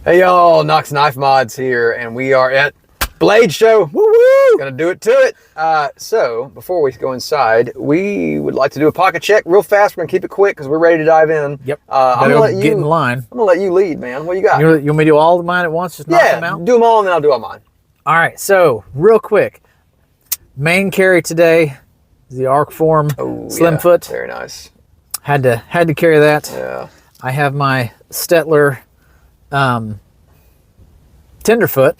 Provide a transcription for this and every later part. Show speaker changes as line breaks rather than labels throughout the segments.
Hey y'all, Knox Knife Mods here, and we are at Bladeshow. Woo woo! Gonna do it to it. So before we go inside, we would like to do a pocket check real fast. We're gonna keep it quick because we're ready to dive in.
Yep.
I'm gonna let you
get in line.
I'm gonna let you lead, man. What you got?
You want me to do all of mine at once? Just knock them out?
Do them all, and then I'll do all mine.
All right. So real quick, main carry today is the Arc Form Slim Foot.
Very nice.
Had to carry that.
Yeah.
I have my Stelter Tenderfoot.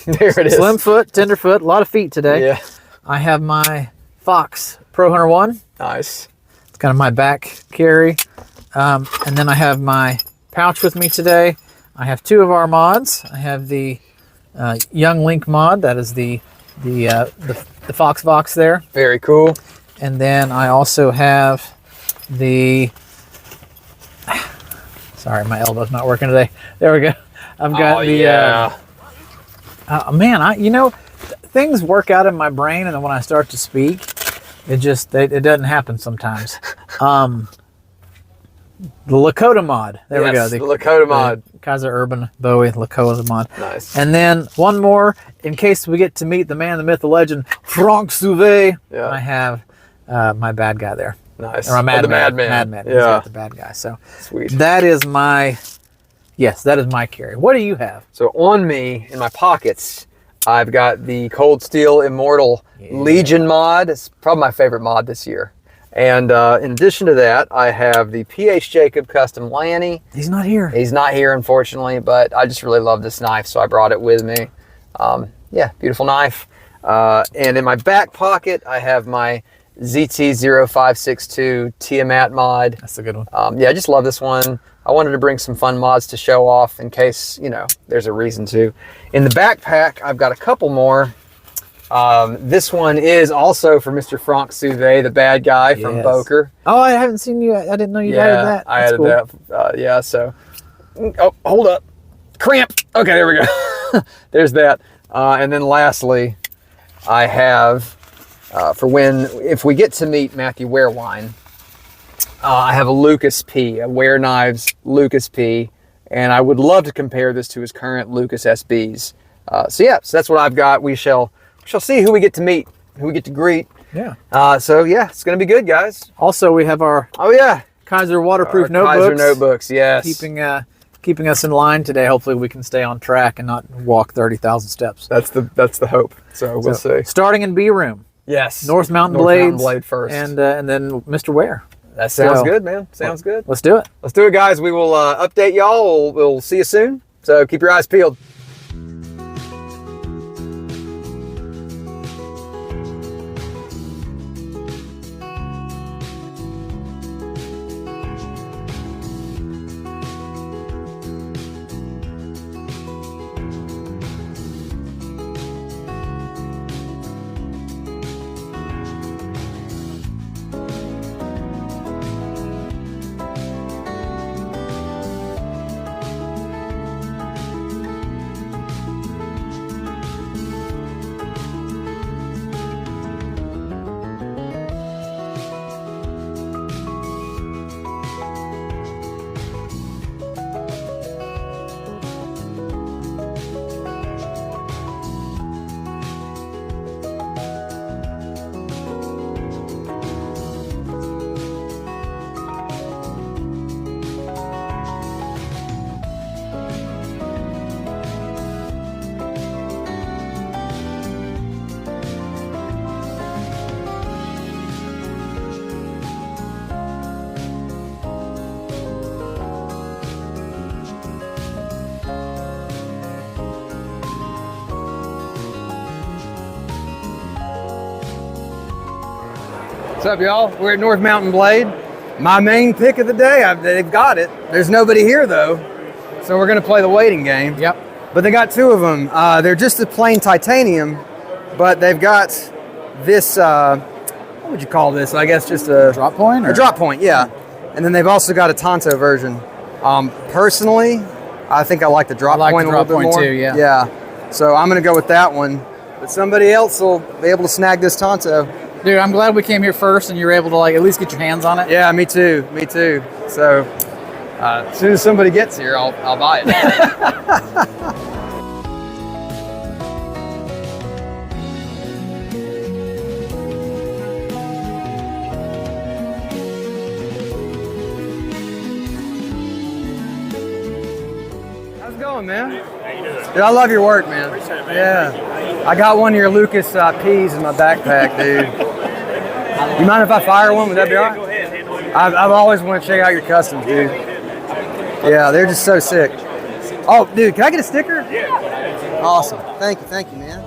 There it is.
Slim foot, tenderfoot, a lot of feet today.
Yeah.
I have my Fox Pro Hunter 1.
Nice.
It's kind of my back carry. And then I have my pouch with me today. I have two of our mods. I have the Young Link mod. That is the Fox box there.
Very cool.
And then I also have the... Sorry, my elbow's not working today. There we go. I've got man, things work out in my brain, and then when I start to speak, it doesn't happen sometimes. The Lakota mod. There we go.
The Lakota mod.
Kaiser Urban Bowie Lakota mod.
Nice.
And then one more, in case we get to meet the man, the myth, the legend, Franck Souville. Yeah. I have my bad guy there.
Nice.
Or my
Madman.
Madman.
Yeah.
He's got the bad guy. So
sweet.
That is my carry. What do you have?
So on me, in my pockets, I've got the Cold Steel Immortal Legion mod. It's probably my favorite mod this year. And in addition to that, I have the P.H. Jacob Custom Lanny.
He's not here.
He's not here, unfortunately, but I just really love this knife, so I brought it with me. Yeah, beautiful knife. And in my back pocket, I have my ZT0562 Tiamat mod.
That's a good one.
Yeah, I just love this one. I wanted to bring some fun mods to show off in case, there's a reason to. In the backpack, I've got a couple more. This one is also for Mr. Franck Souville, the bad guy from Boker.
Oh, I haven't seen you. I didn't know you added that.
I added that. Yeah, so. Oh, hold up. Cramp. Okay, there we go. There's that. And then lastly, I have, if we get to meet Matthew Wehrwein, I have a Lucas P, a Wear Knives Lucas P, and I would love to compare this to his current Lucas SBs. So that's what I've got. We shall see who we get to meet, who we get to greet.
Yeah.
So yeah, it's gonna be good, guys.
Also, we have our Kaiser waterproof notebooks.
Kaiser notebooks, yes.
Keeping us in line today. Hopefully, we can stay on track and not walk 30,000 steps.
That's the hope. So we'll see.
Starting in B room.
Yes.
North Mountain Blades.
Mountain Blade first,
and then Mr. Ware.
That sounds good, man. Sounds good.
Let's do it.
Let's do it, guys. We will update y'all. We'll see you soon. So keep your eyes peeled. What's up, y'all? We're at North Mountain Blade. My main pick of the day, they've got it. There's nobody here though, so we're gonna play the waiting game.
Yep.
But they got two of them. They're just a plain titanium, but they've got this, what would you call this? I guess just a
drop point?
A drop point, yeah. And then they've also got a Tonto version. Personally, I think I like the drop point a little bit more.
Too, yeah.
Yeah. So I'm gonna go with that one. But somebody else will be able to snag this Tonto.
Dude, I'm glad we came here first and you were able to at least get your hands on it.
Yeah, me too. So As soon as somebody gets here, I'll buy it. How's it going, man?
How you doing?
Dude, I love your work, man.
Appreciate it, man.
Yeah. I got one of your Lucas peas in my backpack, dude. You mind if I fire one? Would that be all right?
Go ahead, handle it.
I've always wanted to check out your customs, dude. Yeah, they're just so sick. Oh, dude, can I get a sticker?
Yeah.
Awesome. Thank you, man.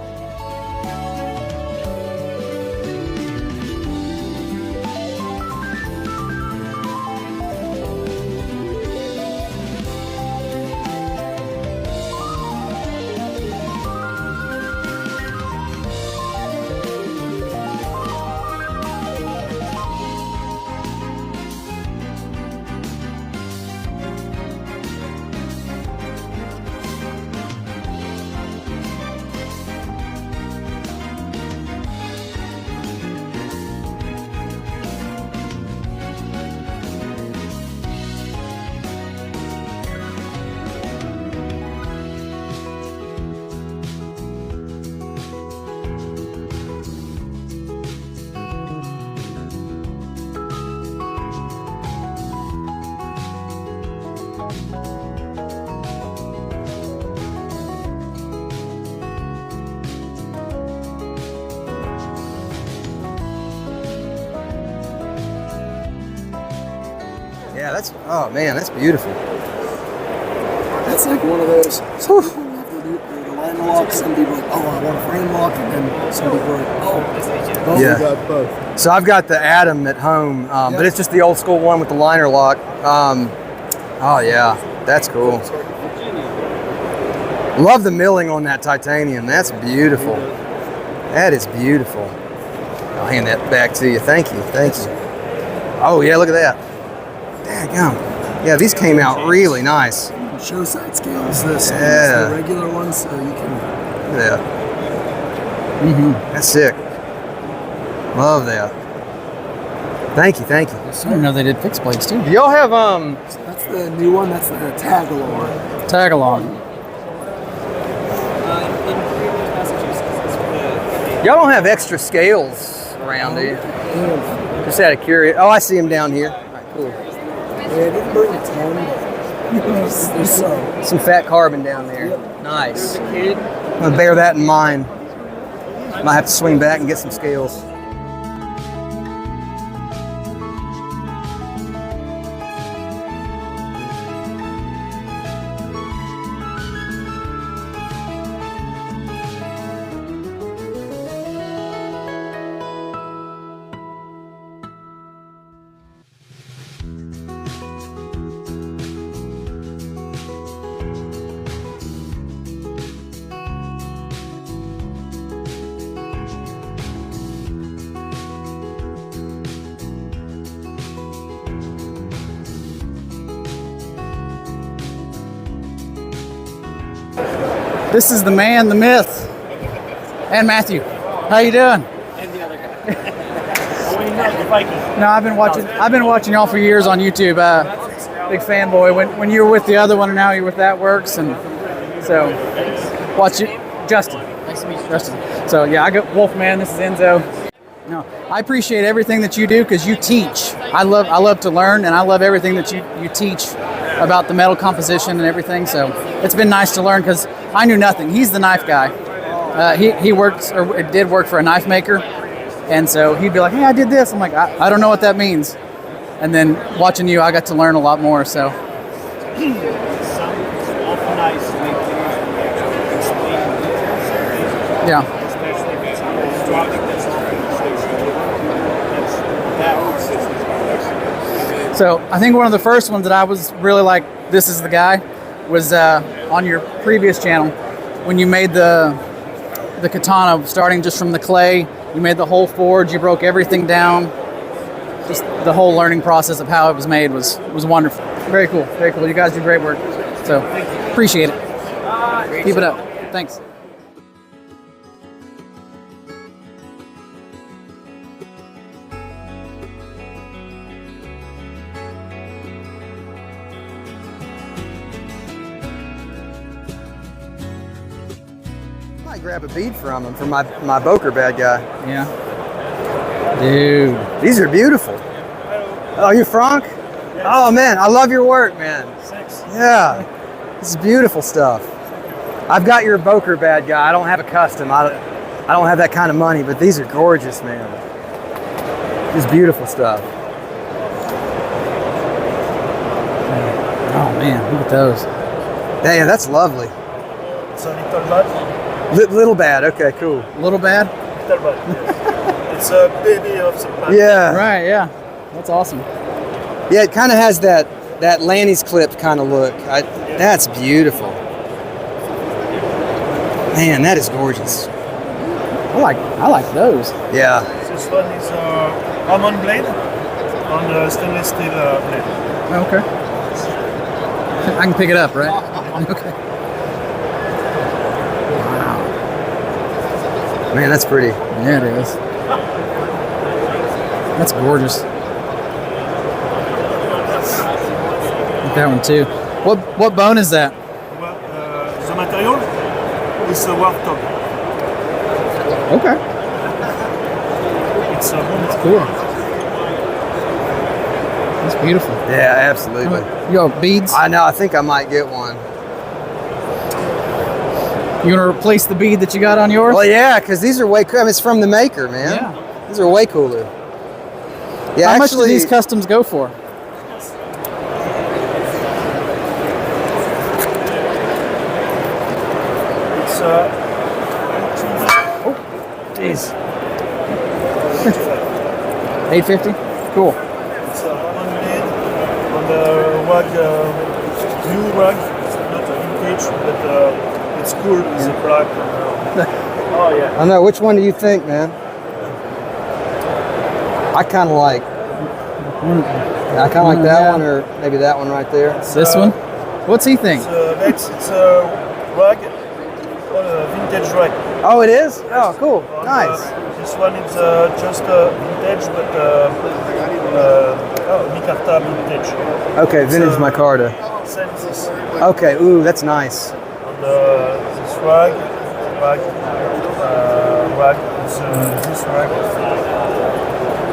Yeah, oh man, that's beautiful.
That's like one of those. Some people love to do the line lock. Some people are like, oh, I want a frame lock, and then some people are like, oh,
Yeah.
got both.
So I've got the Atom at home, but it's just the old school one with the liner lock. Oh yeah, that's cool. Love the milling on that titanium. That's beautiful. That is beautiful. I'll hand that back to you. Thank you. Oh yeah, look at that. Daggum. Yeah, these came out really nice.
Show side scales, this
Yeah.
the regular ones, so you can.
Look at that. That's sick. Love that. Thank you.
I didn't know they did fixed blades too.
Do y'all have
That's the new one. That's the tag-along.
Tag along.
y'all don't have extra scales around, do you? Just out of curiosity. Oh, I see them down here. All right, cool.
Yeah, I didn't bring a ton, but there's some.
Some fat carbon down there. Nice. I'm gonna bear that in mind. Might have to swing back and get some scales.
This is the man, the myth, and Matthew. How you doing?
And the other guy. Well, you know, the Viking.
No, I've been watching y'all for years on YouTube. Big fanboy. When you were with the other one, and now you're with That Works, and so watch you, Justin. Nice to meet you, Justin. So yeah, I got Wolfman. This is Enzo. No, I appreciate everything that you do because you teach. I love to learn, and I love everything that you teach about the metal composition and everything. So it's been nice to learn because I knew nothing. He's the knife guy. He works or did work for a knife maker, and so he'd be like, "Hey, I did this." I'm like, "I don't know what that means." And then watching you, I got to learn a lot more. So
Some awful nice to make things explain details.
yeah.
Especially if it's a project that's not in the that works.
So I think one of the first ones that I was really like, "This is the guy," was on your previous channel when you made the katana, starting just from the clay. You made the whole forge. You broke everything down. Just the whole learning process of how it was made was wonderful. Very cool. Very cool. You guys do great work. So appreciate it. Keep it up. Thanks.
might grab a bead from him for my Boker bad guy.
Yeah. Dude.
These are beautiful. Oh, you Franck?
Yes.
Oh man, I love your work, man.
Thanks.
Yeah, this is beautiful stuff. I've got your Boker bad guy. I don't have a custom. I don't have that kind of money, but these are gorgeous, man. This is beautiful stuff.
Oh man, look at those.
Yeah, that's lovely.
It's a little bad.
Little bad. Okay, cool.
Little bad?
Little bad. Yes. It's a baby of the plant.
Yeah.
Right, yeah. That's awesome.
Yeah, it kind of has that Lanny's clip kind of look. That's beautiful. Man, that is gorgeous.
I like those.
Yeah.
This one is almond blade on the stainless steel blade.
Okay. I can pick it up, right? Okay.
Man, that's pretty.
Yeah, it is. That's gorgeous. Like that one too. What bone is that?
Well, the material is a warthog.
Okay.
It's a
That's cool. That's beautiful.
Yeah, absolutely.
You got beads?
I know. I think I might get one.
You want to replace the bead that you got on yours?
Well, yeah, because these are way cool. I mean, it's from the maker, man.
Yeah.
These are way cooler. Yeah,
How much
actually,
do these customs go for?
It's
Jeez.
$850? Cool.
It's handmade on the rug, new rug. It's not a vintage, but it's cool. It's a black. Oh yeah.
I know. Which one do you think, man? I kind of like. I kind of like that
Yeah.
one, or maybe that one right there.
This one? What's he think?
It's a rug, vintage rug.
Oh, it is. Oh, cool.
On,
Nice.
This one is just vintage, but Micarta vintage.
Okay, vintage
So-
micarta.
Senses
Okay. Ooh, that's nice.
on this rug, this rug.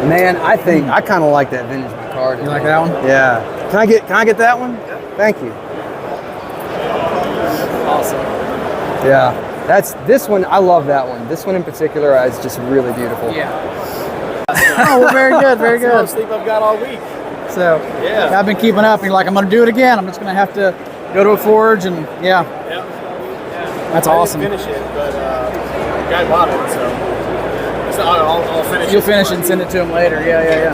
Man, I think I kind of like that vintage micarta.
You like that one?
Yeah. Can I get that one? Thank you.
Awesome.
Yeah. This one. I love that one. This one in particular is just really beautiful.
Yeah. Oh, well, very good, very
That's the
good.
sleep I've got all week.
So,
Yeah.
I've been keeping up, and you're like, I'm going to do it again. I'm just going to have to go to a forge, and yeah,
Yeah.
that's
I
awesome.
didn't finish it, but the guy bought it, so I'll finish
You'll
it.
finish it and send it to him later. Yeah.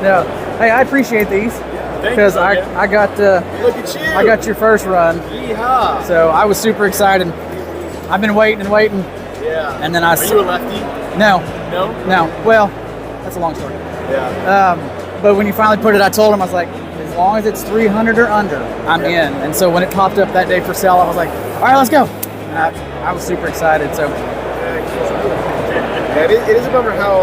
No, hey, I appreciate these because I got
Look at you.
I got your first run,
Yeehaw.
so I was super excited. I've been waiting and waiting,
Yeah.
and then I
Are you a lefty?
no.
No?
Well, that's a long story.
Yeah.
But when you finally put it, I told him, I was like, as long as it's 300 or under, I'm in. And so when it popped up that day for sale, I was like, all right, let's go. And I was super excited. So
Yeah, it is a bummer how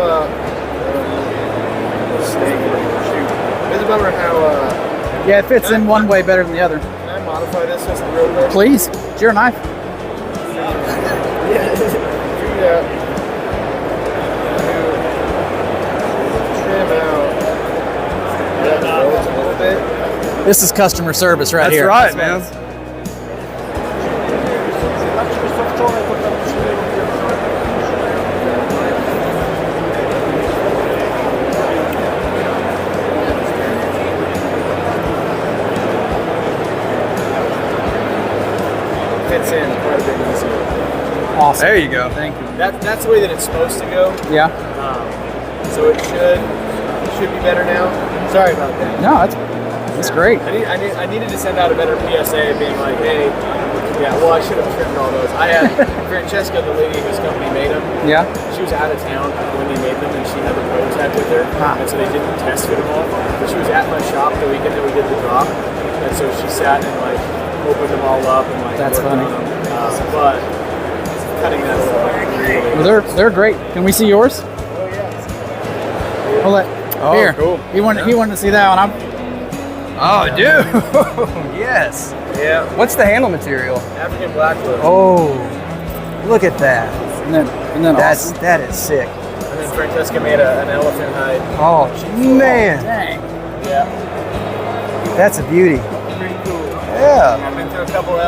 it is a bummer how
yeah, it fits in one way better than the other.
can I modify this just real quick?
Please, it's your knife.
Yeah. Trim out that nose a little bit.
This is customer service right here.
That's right, man.
Fits in quite a bit easier.
Awesome.
There you go.
Thank you.
That's the way that it's supposed to go.
Yeah.
So it should be better now. Sorry about that.
No, that's great.
I needed to send out a better PSA being like, hey, yeah, well, I should have trimmed all those. I had Francesca, the lady whose company made them.
Yeah.
She was out of town when they made them, and she had the prototype with her, and so they didn't test fit them all. But she was at my shop the weekend that we did the drop, and so she sat and like opened them all up and like
That's
worked
funny.
on them. But cutting that really.
Well, they're great. Can we see yours?
Oh yeah.
Hold it.
Oh,
Here.
cool.
He wanted to see that one.
Oh, dude. Yes.
Yeah.
What's the handle material?
African blackwood.
Oh. Look at that.
And then
That is sick.
And then Francesca made an elephant hide.
Oh man,
Dang.
Yeah.
that's a beauty.
Pretty cool.
Yeah.
I've been through a couple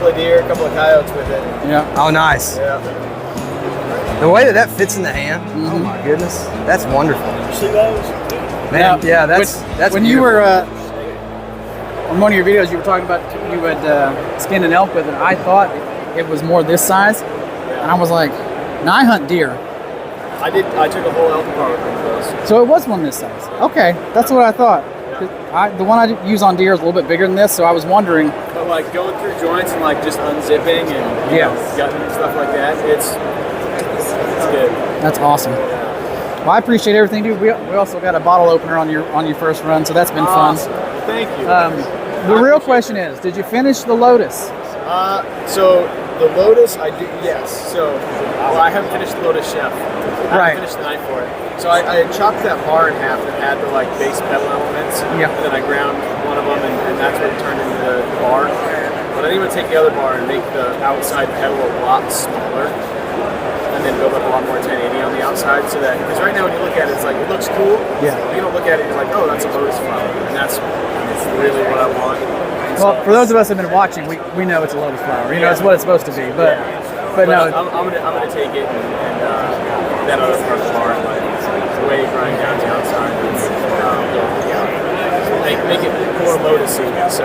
of deer, a couple of coyotes with it.
Yeah.
Oh, nice.
Yeah.
The way that fits in the hand. Oh my goodness, that's wonderful.
See those?
Man, yeah, that's
when you were on one of your videos, you were talking about you had skinned an elk with it. I thought it was more this size, and I was like, "No, I hunt deer."
I took a whole elk apart with those.
So it was one this size. Okay, that's what I thought. The one I use on deer is a little bit bigger than this, so I was wondering.
But like going through joints and like just unzipping and you know, gutting and stuff like that, it's good.
That's awesome. Well, I appreciate everything, dude. We also got a bottle opener on your first run, so that's been
Awesome.
fun.
Thank you.
The real question is, did you finish the Lotus?
So the Lotus, I do, yes. So, well, I haven't finished the Lotus Chef. I
Right.
haven't finished the knife for it. So I had chopped that bar in half that had the like base pedal elements.
Yeah.
And then I ground one of them, and that's what it turned into the bar. But I think I'm gonna take the other bar and make the outside pedal a lot smaller, and then build up a lot more 1080 on the outside, so that because right now when you look at it, it's like it looks cool.
Yeah.
You don't look at it, you're like, oh, that's a Lotus flower, and that's really what I want. And
Well,
so-
for those of us who have been watching, we know it's a Lotus flower. You know, it's what it's supposed to be. But no,
I'm gonna take it and that other part of the bar and like the way you grind down the outside, and make it more Lotusy. So.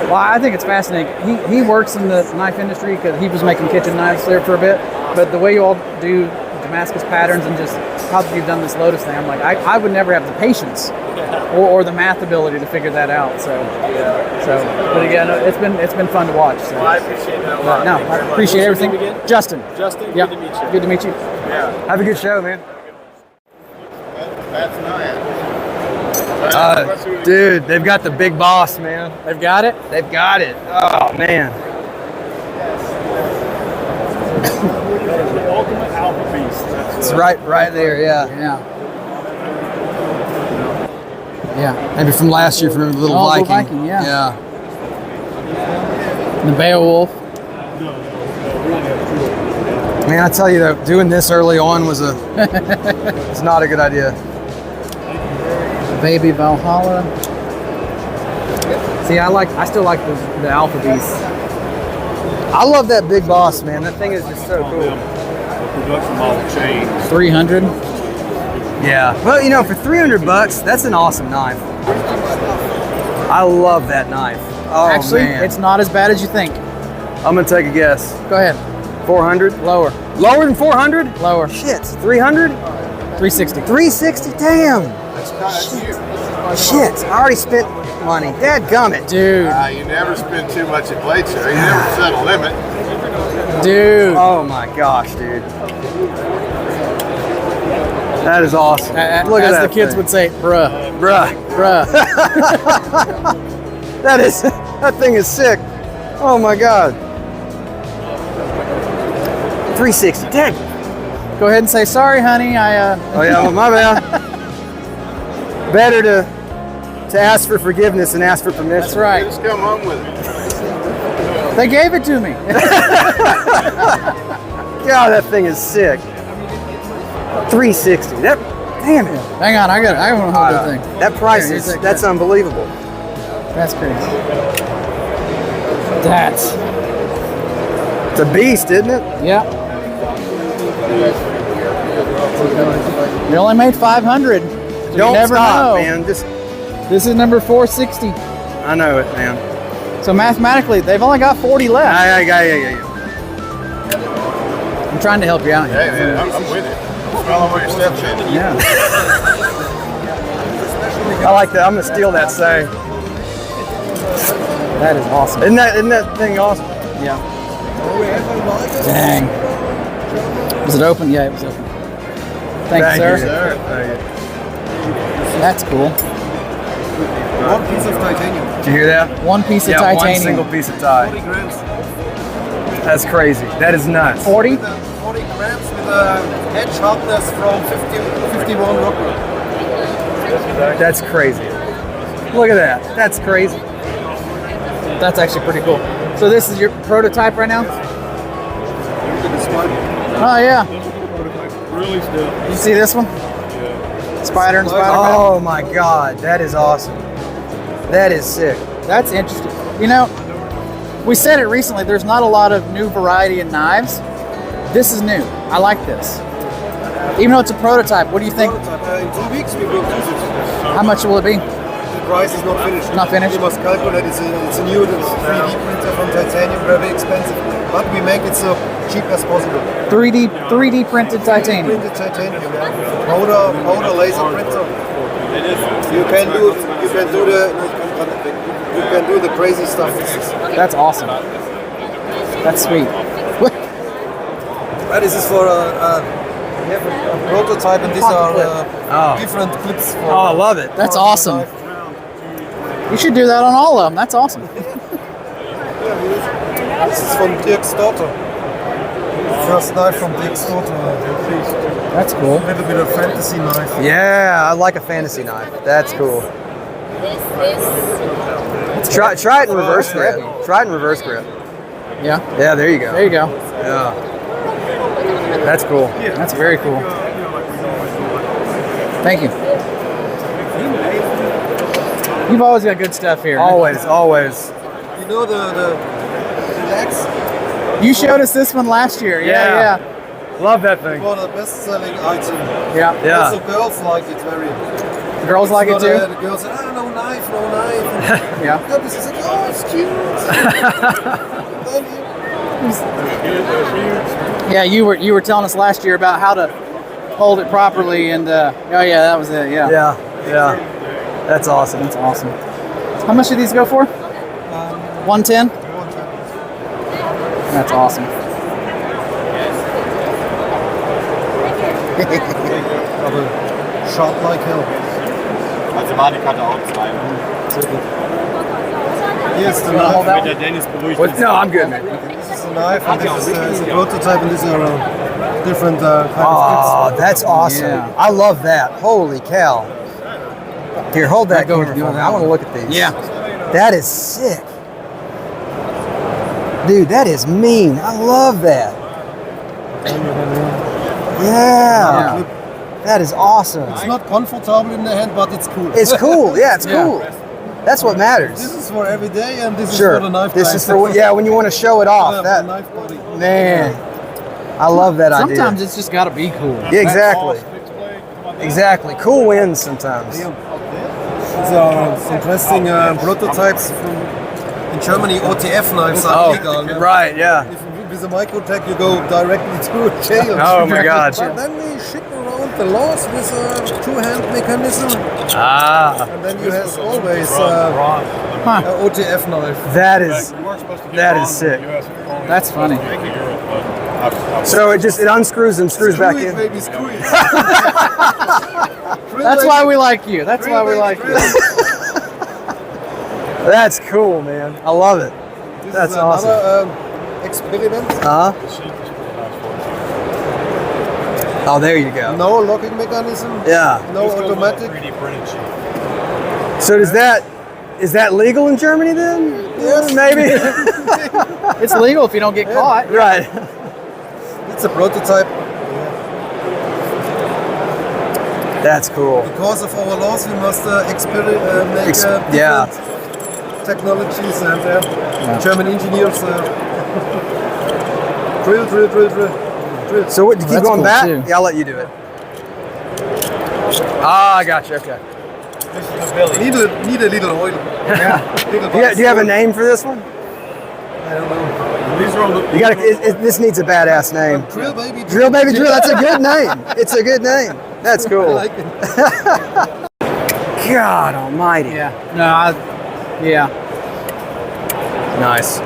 well, I think it's fascinating. He works in the knife industry because he was making kitchen knives there for a bit. But the way you all do Damascus patterns and just how you've done this Lotus thing, I'm like, I would never have the patience or the math ability to figure that out. But again, it's been fun to watch. So.
Well, I appreciate that a lot.
No,
Thank you
I
very much.
appreciate
What's your
everything.
name again?
Justin.
Justin,
Yep.
good to meet you.
Good to meet you.
Yeah.
Have a good show, man.
That's nice.
Dude, they've got the big boss, man.
They've got it.
They've got it. Oh man.
The ultimate alpha beast.
It's right there, yeah.
Yeah.
Maybe from last year from the little
Oh,
Viking.
Little Viking, yeah.
Yeah.
The Beowulf.
Man, I tell you though, doing this early on was it's not a good idea.
Baby Valhalla. See, I still like the Alpha Beast.
I love that big boss, man. That thing is just so cool.
Production model change.
300.
Yeah. Well, you know, for $300, that's an awesome knife. I love that knife. Oh,
Actually,
man.
it's not as bad as you think.
I'm gonna take a guess.
Go ahead.
400?
Lower.
Lower than 400?
Lower.
Shit. 300?
360.
360? Damn. Shit. I already spent money. Dadgummit.
Dude.
You never spend too much at Bladeshow. You never set a limit.
Dude.
Oh my gosh, dude. That is awesome. Look at
As
that
the kids
thing.
would say, bruh.
Bruh. That thing is sick. Oh my god. 360. Dang.
Go ahead and say, sorry, honey.
Oh yeah, well, my bad. Better to ask for forgiveness than ask for permission.
That's right.
Just come home with it.
They gave it to me.
God, that thing is sick. 360. That, damn it.
Hang on, I want to hold that thing.
That price
Here, here's
is,
that
that's
guy.
unbelievable.
That's crazy.
It's a beast, isn't it?
Yeah. You only made 500. So
Don't
you never
stop,
know.
man. Just,
This is number 460.
I know it, man.
So mathematically, they've only got 40 left.
Yeah.
I'm trying to help you out here.
Hey, man, I'm with you. Follow where your steps in.
Yeah.
I like that. I'm gonna steal that saying.
That is awesome.
Isn't that thing awesome?
Yeah. Dang. Was it open? Yeah, it was open. Thank you, sir.
Thank you.
That's cool.
One piece of titanium.
Did you hear that?
One piece of
Yeah,
titanium.
one single piece of tie.
40 grams.
That's crazy. That is nuts.
40?
40 grams with a edge hardness from 51 Rockwood.
That's crazy. Look at that. That's crazy.
That's actually pretty cool. So this is your prototype right now? Oh yeah.
Really still.
You see this one? Spider and Spider-Man.
Oh my God, that is awesome. That is sick.
That's interesting. You know, we said it recently. There's not a lot of new variety in knives. This is new. I like this. Even though it's a prototype, what do you think?
In 2 weeks we will use it.
How much will it be?
The price is not finished.
Not finished?
You must calculate. It's a new 3D printer from titanium, very expensive, but we make it so cheap as possible.
3D printed titanium.
Printed titanium, yeah. Powder laser printer. You can do the crazy stuff.
That's awesome. That's sweet.
This is for a prototype, and these are different clips. For,
Oh, I love it.
That's awesome. You should do that on all of them. That's awesome.
This is from Dirk's daughter. First knife from Dirk's daughter.
That's cool.
A little bit of fantasy knife.
Yeah, I like a fantasy knife. That's cool. Try it in reverse grip. Try it in reverse grip.
Yeah.
Yeah, there you go.
There you go.
Yeah. That's cool.
That's very cool. Thank you. You've always got good stuff here.
Always, always.
You know the legs?
You showed us this one last year. Yeah.
Love that thing.
One of the best-selling items.
Yeah.
Yeah.
Also, girls like it very.
Girls like it too?
The girls say, no knife, no knife.
Yeah.
Yeah, this is like, oh, it's cute. Thank you.
Yeah, you were telling us last year about how to hold it properly, and oh yeah, that was it. Yeah.
Yeah, yeah. That's awesome.
That's awesome. How much do these go for? 110. That's awesome.
Aber sharp like hell.
Also Manik hatte auch 2.
Here's the
wanna hold
knife.
that
Der Dennis beruhigt
What? No, I'm good, man.
This is a knife, and this is a prototype, and these are different kind of
Oh, that's awesome.
Yeah.
I love that. Holy cow. Here, hold that
go with
camera
you
for
on
me.
that
I want to
one.
look at these.
Yeah.
That is sick. Dude, that is mean. I love that. Yeah.
clip.
That is awesome.
It's not comfortable in the hand, but it's cool.
It's cool. Yeah, it's
Yeah.
cool. That's what matters.
This is for every day, and this
Sure.
is for the knife.
This
guy.
is for when you want to show it off.
Yeah,
That
the knife body.
man, I love that idea.
Sometimes it's just got to be cool.
Yeah, exactly. Exactly. Cool wins sometimes.
These are interesting prototypes from in Germany. OTF knives are legal.
Oh, right. Yeah.
If with a microtech, you go directly to jail.
Oh my God.
But then we ship around the laws with a two-hand mechanism,
Ah,
and then you have always OTF knife.
that is sick.
That's funny.
So it unscrews and screws back
Screw it,
in.
baby, screw it.
That's why we like you. That's why we like you.
That's cool, man. I love it. That's awesome.
Another experiment.
Oh, there you go.
No locking mechanism.
Yeah.
No automatic.
So is that legal in Germany then?
Yes.
Maybe.
It's legal if you don't get caught.
Right.
It's a prototype.
That's cool.
Because of our laws, we must make different
yeah.
technologies, and German engineers drill.
So what? Do you keep
that's
going
cool,
back?
too.
Yeah, I'll let you do it. Ah, I got you. Okay.
Need a little oil.
Yeah. Do you have a name for this one?
I don't know.
These are all the.
You got to. This needs a badass name.
Drill baby.
Drill baby drill. That's a good name. It's a good name. That's
I
cool.
like it.
God Almighty.
Yeah. No. Yeah.
Nice.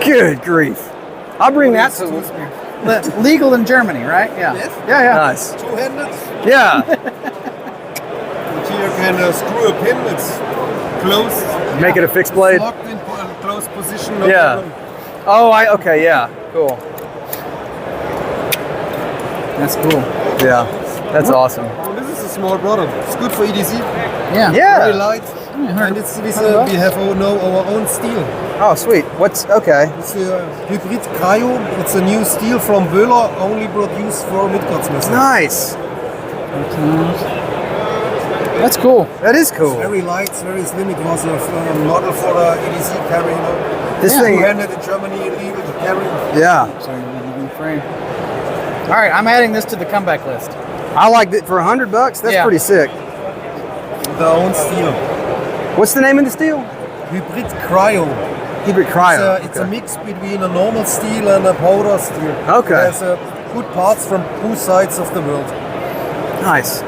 Good grief. I'll bring that to.
But legal in Germany, right? Yeah.
Yes.
Yeah.
Nice.
Two-handed.
Yeah.
Which you can screw a pin. It's closed.
Make it a fixed blade.
Locked in closed position. No
Yeah.
problem.
Oh, okay. Yeah. Cool.
That's cool.
Yeah. That's awesome.
This is a small product. It's good for EDC.
Yeah.
Yeah.
Very light.
And it's with, we have now our own steel.
Oh, sweet. What's okay?
It's a hybrid cryo. It's a new steel from Wehrwein, only produced for Midgards Messer.
Nice.
That's cool.
That is cool.
Very light, very slim. It was a model for the EDC carry.
This thing.
Handed in Germany, illegal to carry.
Yeah.
Sorry, in the frame. All right, I'm adding this to the comeback list.
I like that for $100. That's pretty sick.
The own steel.
What's the name of the steel?
Hybrid cryo.
Hybrid cryo.
It's a mix between a normal steel and a powder steel.
Okay.
There's good parts from both sides of the world.
Nice.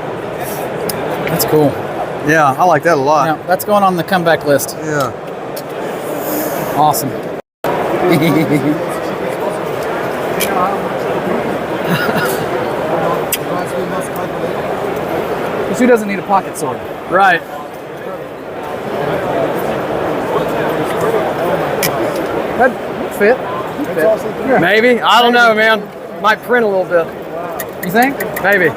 That's cool.
Yeah, I like that a lot.
Now, that's going on the comeback list.
Yeah.
Awesome. Who doesn't need a pocket sword?
Right.
That fit.
Maybe. I don't know, man. Might print a little bit.
You think?
Maybe.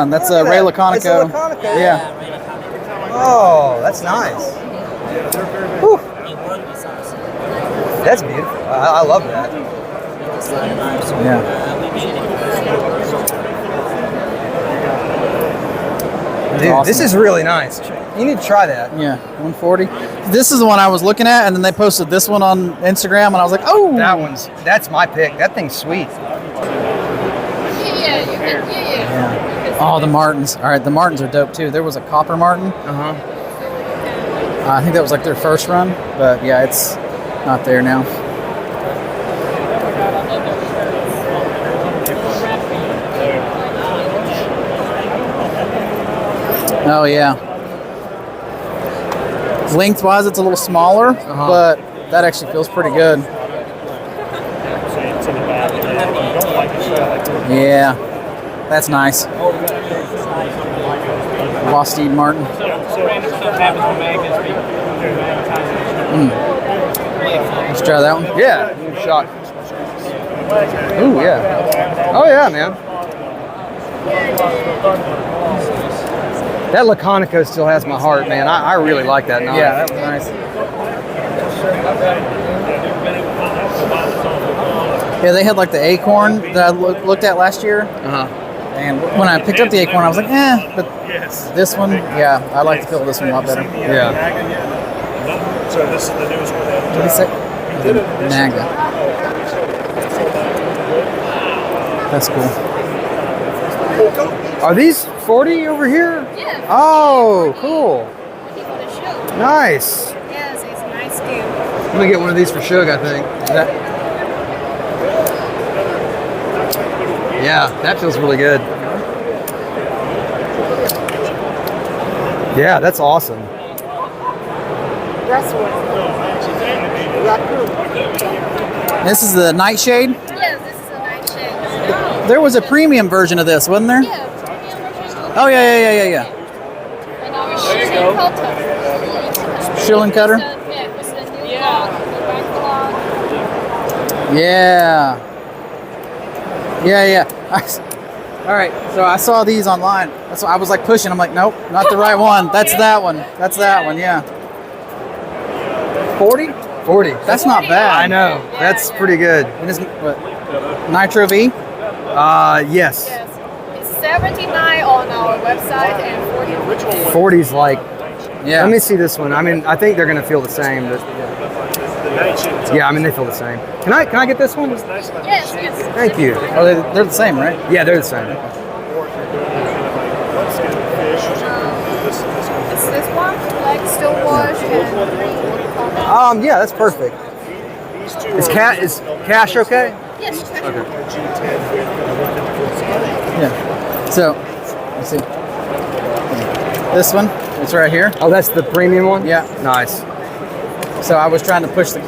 That's a Ray Laconico.
It's a Laconico.
Yeah.
Oh, that's nice. Whew. That's beautiful. I love that.
Yeah.
Dude,
awesome.
this is really nice. You need to try that.
Yeah, 140. This is the one I was looking at, and then they posted this one on Instagram, and I was like, oh.
That's my pick. That thing's sweet.
Yeah. Oh, the Martins. All right, the Martins are dope too. There was a copper Martin.
Uh-huh.
I think that was like their first run, but yeah, it's not there now. Oh yeah. Lengthwise, it's a little smaller, but that actually feels pretty good. Yeah, that's nice. Losteed Martin. Let's try that one.
Yeah, give it a shot. Ooh, yeah. Oh, yeah, man. That Laconico still has my heart, man. I really like that knife.
Yeah, that was nice. Yeah, they had like the acorn that I looked at last year.
Uh-huh.
And when I picked up the acorn, I was like, but this one, yeah, I like the feel of this one a lot better.
Yeah.
So this is the newest one.
What did he say? Naga. That's cool.
Are these 40 over here?
Yeah.
Oh, cool.
Ready for the show.
Nice.
Yes, it's a nice deal.
I'm gonna get one of these for Shug, I think. Yeah, that feels really good. Yeah, that's awesome.
This is the Nightshade.
Yes, this is a nice shade.
There was a premium version of this, wasn't there?
Yeah, premium versions will
Oh, yeah.
And our shilling cutter.
Shilling cutter?
Yeah, it's the new clock, the back clock.
Yeah. All right, so I saw these online. That's why I was like pushing. I'm like, nope, not the right one. That's that one. That's that one, yeah. 40?
40.
That's not bad.
I know. That's pretty good.
And this, what, Nitro V?
Yes.
Yes. It's 79 on our website and 40 on
40's like,
Yeah.
let me see this one. I mean, I think they're gonna feel the same. But yeah, I mean, they feel the same. Can I get this one?
Yes.
Thank you.
Oh, they're the same, right?
Yeah, they're the same.
It's this one, like still wash and green.
Yeah, that's perfect. Is cash okay?
Yes.
Okay.
Yeah. So, let's see. This one, it's right here.
Oh, that's the premium one?
Yeah.
Nice.
So I was trying to push the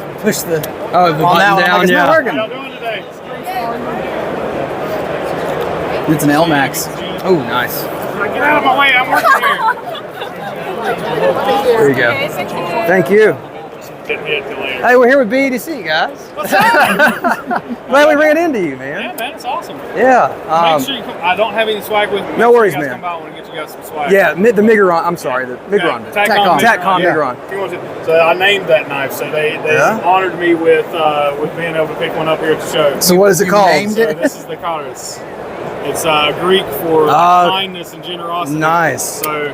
Oh, the
on that
button
one,
down,
like it's
yeah.
not working.
How y'all doing today?
It's an L Max.
Oh, nice.
Get out of my way, I'm working here.
There you go.
Okay, thank you.
Thank you.
Didn't get to later.
Hey, we're here with BDC, guys.
What's up?
Glad we ran into you,
Yeah,
man.
man, it's awesome.
Yeah.
Make sure you come. I don't have any swag with me. Make
No
sure
worries,
you guys
man.
Come out when I get you guys some swag.
Yeah, the Midgaron. I'm sorry, the Midgaron.
Tacom
Tacom
yeah.
Midgaron.
If you want to- So I named that knife. So they
Yeah?
honored me with being able to pick one up here at the show.
So what is it
You
called?
named
So
it?
this is the Karas. It's Greek for kindness and generosity.
Nice.
So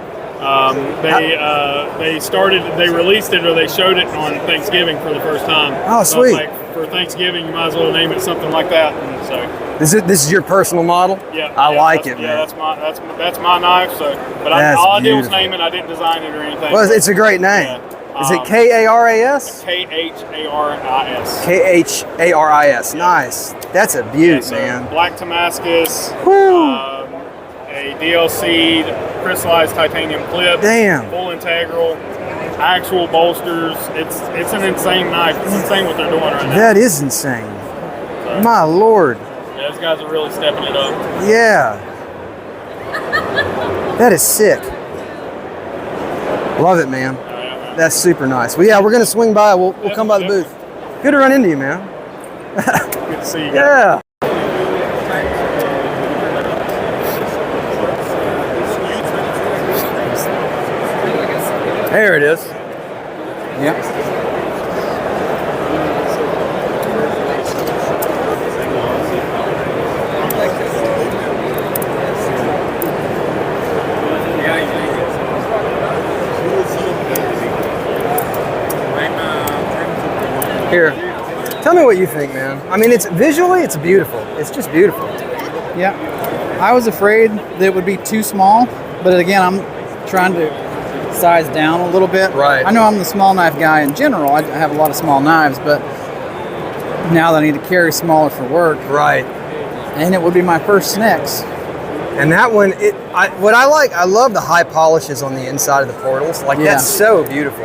they released it or they showed it on Thanksgiving for the first time.
Oh,
So I was
sweet.
like, for Thanksgiving, you might as well name it something like that. And so
This is your personal model?
yeah,
I like
that's-
it,
yeah,
man.
that's my knife. So, but
That's
all I did was
beautiful.
name it. I didn't design it or anything.
Well, it's a great name.
Yeah.
Is it Karas?
Kharis.
Kharis. Nice. That's a beaut,
So
man.
Black Damascus.
Woo.
A DLC crystallized titanium clip.
Damn.
Full integral. Actual bolsters. It's an insane knife. It's insane what they're doing right now.
That is insane. My lord.
Yeah, those guys are really stepping it up.
Yeah. That is sick. Love it, man. That's super nice. Well, yeah, we're gonna swing by. We'll come by the booth. Good to run into you, man.
Good to see you guys.
Yeah. There it is.
Yep.
Here. Tell me what you think, man. I mean, it's visually, it's beautiful. It's just beautiful.
Yeah. I was afraid that it would be too small, but again, I'm trying to size down a little bit.
Right.
I know I'm the small knife guy in general. I have a lot of small knives, but now that I need to carry smaller for work,
Right.
and it would be my first Snex.
And that one, what I like, I love the high polishes on the inside of the portals. Like,
Yeah.
that's so beautiful.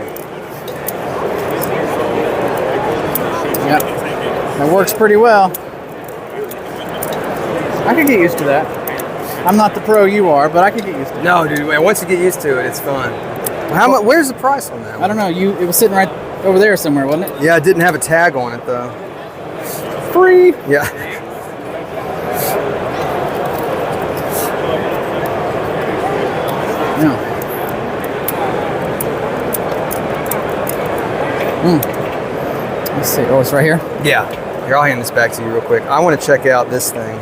Yep. That works pretty well. I could get used to that. I'm not the pro you are, but I could get used to it.
No, dude, man, once you get used to it, it's fun. How much? Where's the price on that one?
I don't know. It was sitting right over there somewhere, wasn't it?
Yeah, it didn't have a tag on it, though.
Free.
Yeah.
No. Let's see. Oh, it's right here.
Yeah. Here, I'll hand this back to you real quick. I want to check out this thing.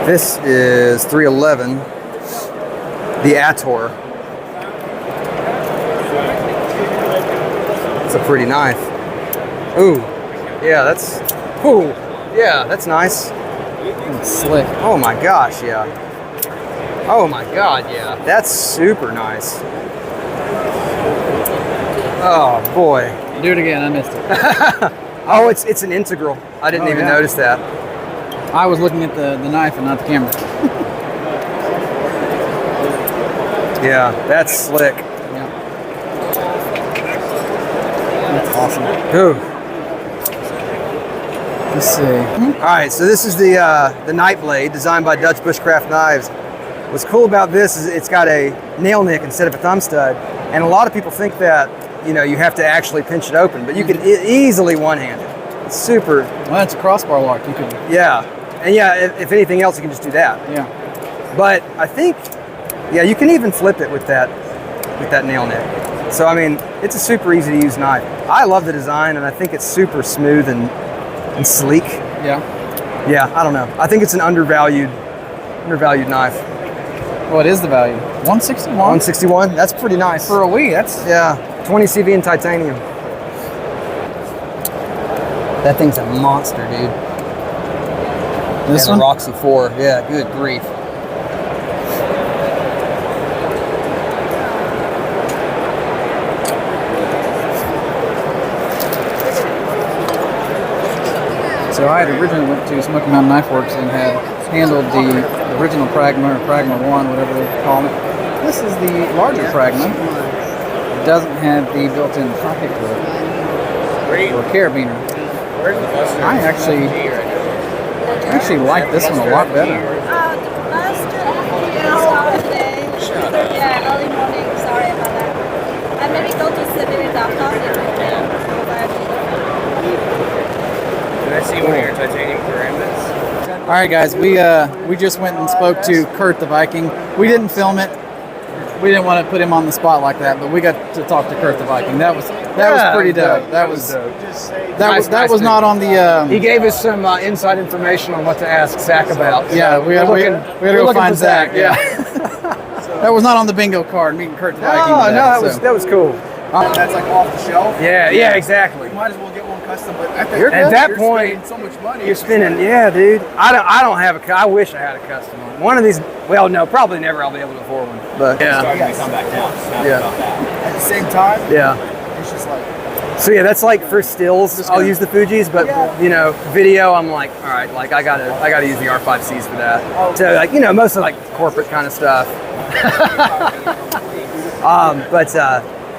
This is 311, the Ator. It's a pretty knife. Ooh, yeah, that's nice.
It's slick.
Oh my gosh, yeah. Oh my god, yeah. That's super nice. Oh boy.
Do it again. I missed it.
Oh, it's an integral. I didn't
Oh,
even
yeah.
notice that.
I was looking at the knife and not the camera.
Yeah, that's slick.
Yeah. That's awesome.
Ooh.
Let's see.
All right, so this is the Night Blade designed by Dutch Bushcraft Knives. What's cool about this is it's got a nail nick instead of a thumb stud, and a lot of people think that you have to actually pinch it open, but you can easily one-hand it. It's super.
Well, it's a crossbar lock. You could.
Yeah, and yeah, if anything else, you can just do that.
Yeah.
But I think, yeah, you can even flip it with that nail nick. So I mean, it's a super easy to use knife. I love the design, and I think it's super smooth and sleek.
Yeah.
Yeah, I don't know. I think it's an undervalued knife.
What is the value? 161
161. That's pretty nice.
for a Wii. That's
Yeah, 20 CV in titanium. That thing's a monster, dude.
this
And
one.
a Roxy 4. Yeah, good grief.
So I had originally went to Smoky Mountain Knife Works and had handled the original Pragma or Pragma 1, whatever they call it. This is the larger Pragma. It doesn't have the built-in pocket clip or carabiner. I actually like this one a lot better.
Yeah, early morning. Sorry about that. And maybe go to Civil.com if you can.
Can I see one of your titanium ceramics?
All right, guys, we just went and spoke to Kurt the Viking. We didn't film it. We didn't want to put him on the spot like that, but we got to talk to Kurt the Viking. That was pretty dope. That was not on the.
He gave us some inside information on what to ask Zach about.
Yeah, we had to go find Zach.
Yeah.
That was not on the bingo card. Meeting Kurt the Viking.
That was cool.
That's like off the shelf.
Yeah, exactly.
You might as well get one custom, but at
that point,
spending so much money.
You're spending, yeah, dude. I don't have a. I wish I had a custom one. One of these. Well, no, probably never. I'll be able to afford one. But
Starting to come back down.
At the same time,
yeah.
it's just like.
So yeah, that's like for stills. I'll use the Fujis, but you know, video. I'm like, all right, like I gotta use the R5Cs for that. So like, you know, mostly like corporate kind of stuff. But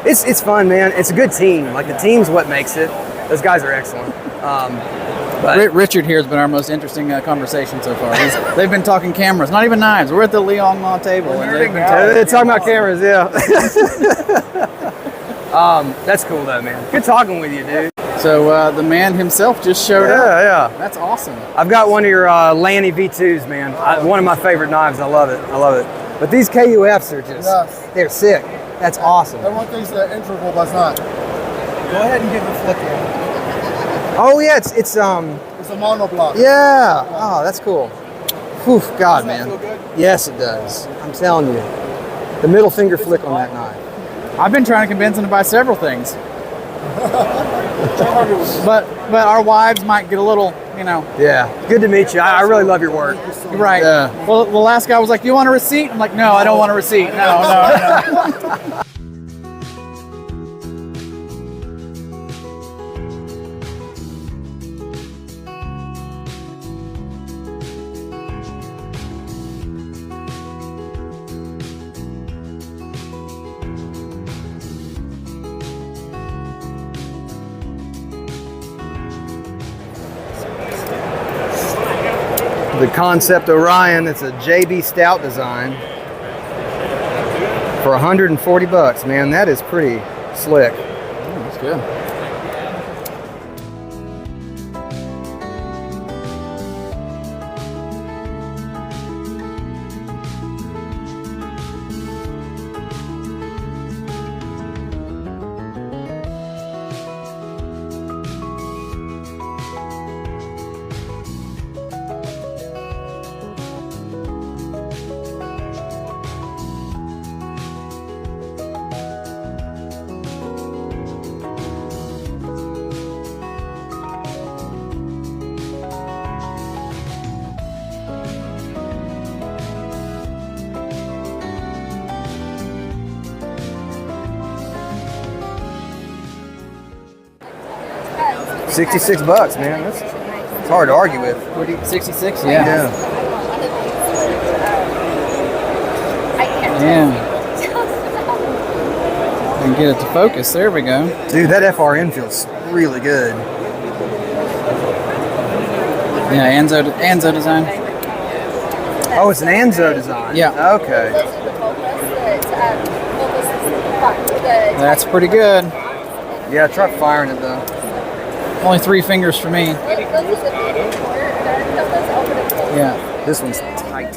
it's fun, man. It's a good team. Like the team's what makes it. Those guys are excellent. But
Richard here has been our most interesting conversation so far. They've been talking cameras, not even knives. We're at the Liong Mah table. And
they're talking about cameras, yeah. That's cool though, man. Good talking with you, dude.
So the man himself just showed up.
Yeah.
That's awesome.
I've got one of your Lanny V2s, man. One of my favorite knives. I love it. But these KUFs are just, they're sick. That's awesome.
Everyone thinks they're integral, but it's not. Go ahead and give it a flick here.
Oh yeah, it's
It's a monoblock.
yeah. Oh, that's cool. Whew, God,
Does that
man.
feel good?
Yes, it does. I'm telling you. The middle finger flick on that knife.
I've been trying to convince him to buy several things. but our wives might get a little, you know.
Yeah. Good to meet you. I really love your work.
Right.
Yeah.
Well, the last guy was like, "You want a receipt?" I'm like, "No, I don't want a receipt. No."
The Kansept Orion, it's a JB Stout design for 140 bucks, man. That is pretty slick.
That's good.
$66, man. It's hard to argue with.
66,
Yeah.
Yeah. And get it to focus. There we go.
Dude, that FRN feels really good.
Yeah, Anzo design.
Oh, it's an Anzo design.
Yeah.
Okay.
That's pretty good.
Yeah, try firing it though.
Only 3 fingers for me. Yeah.
This one's tight.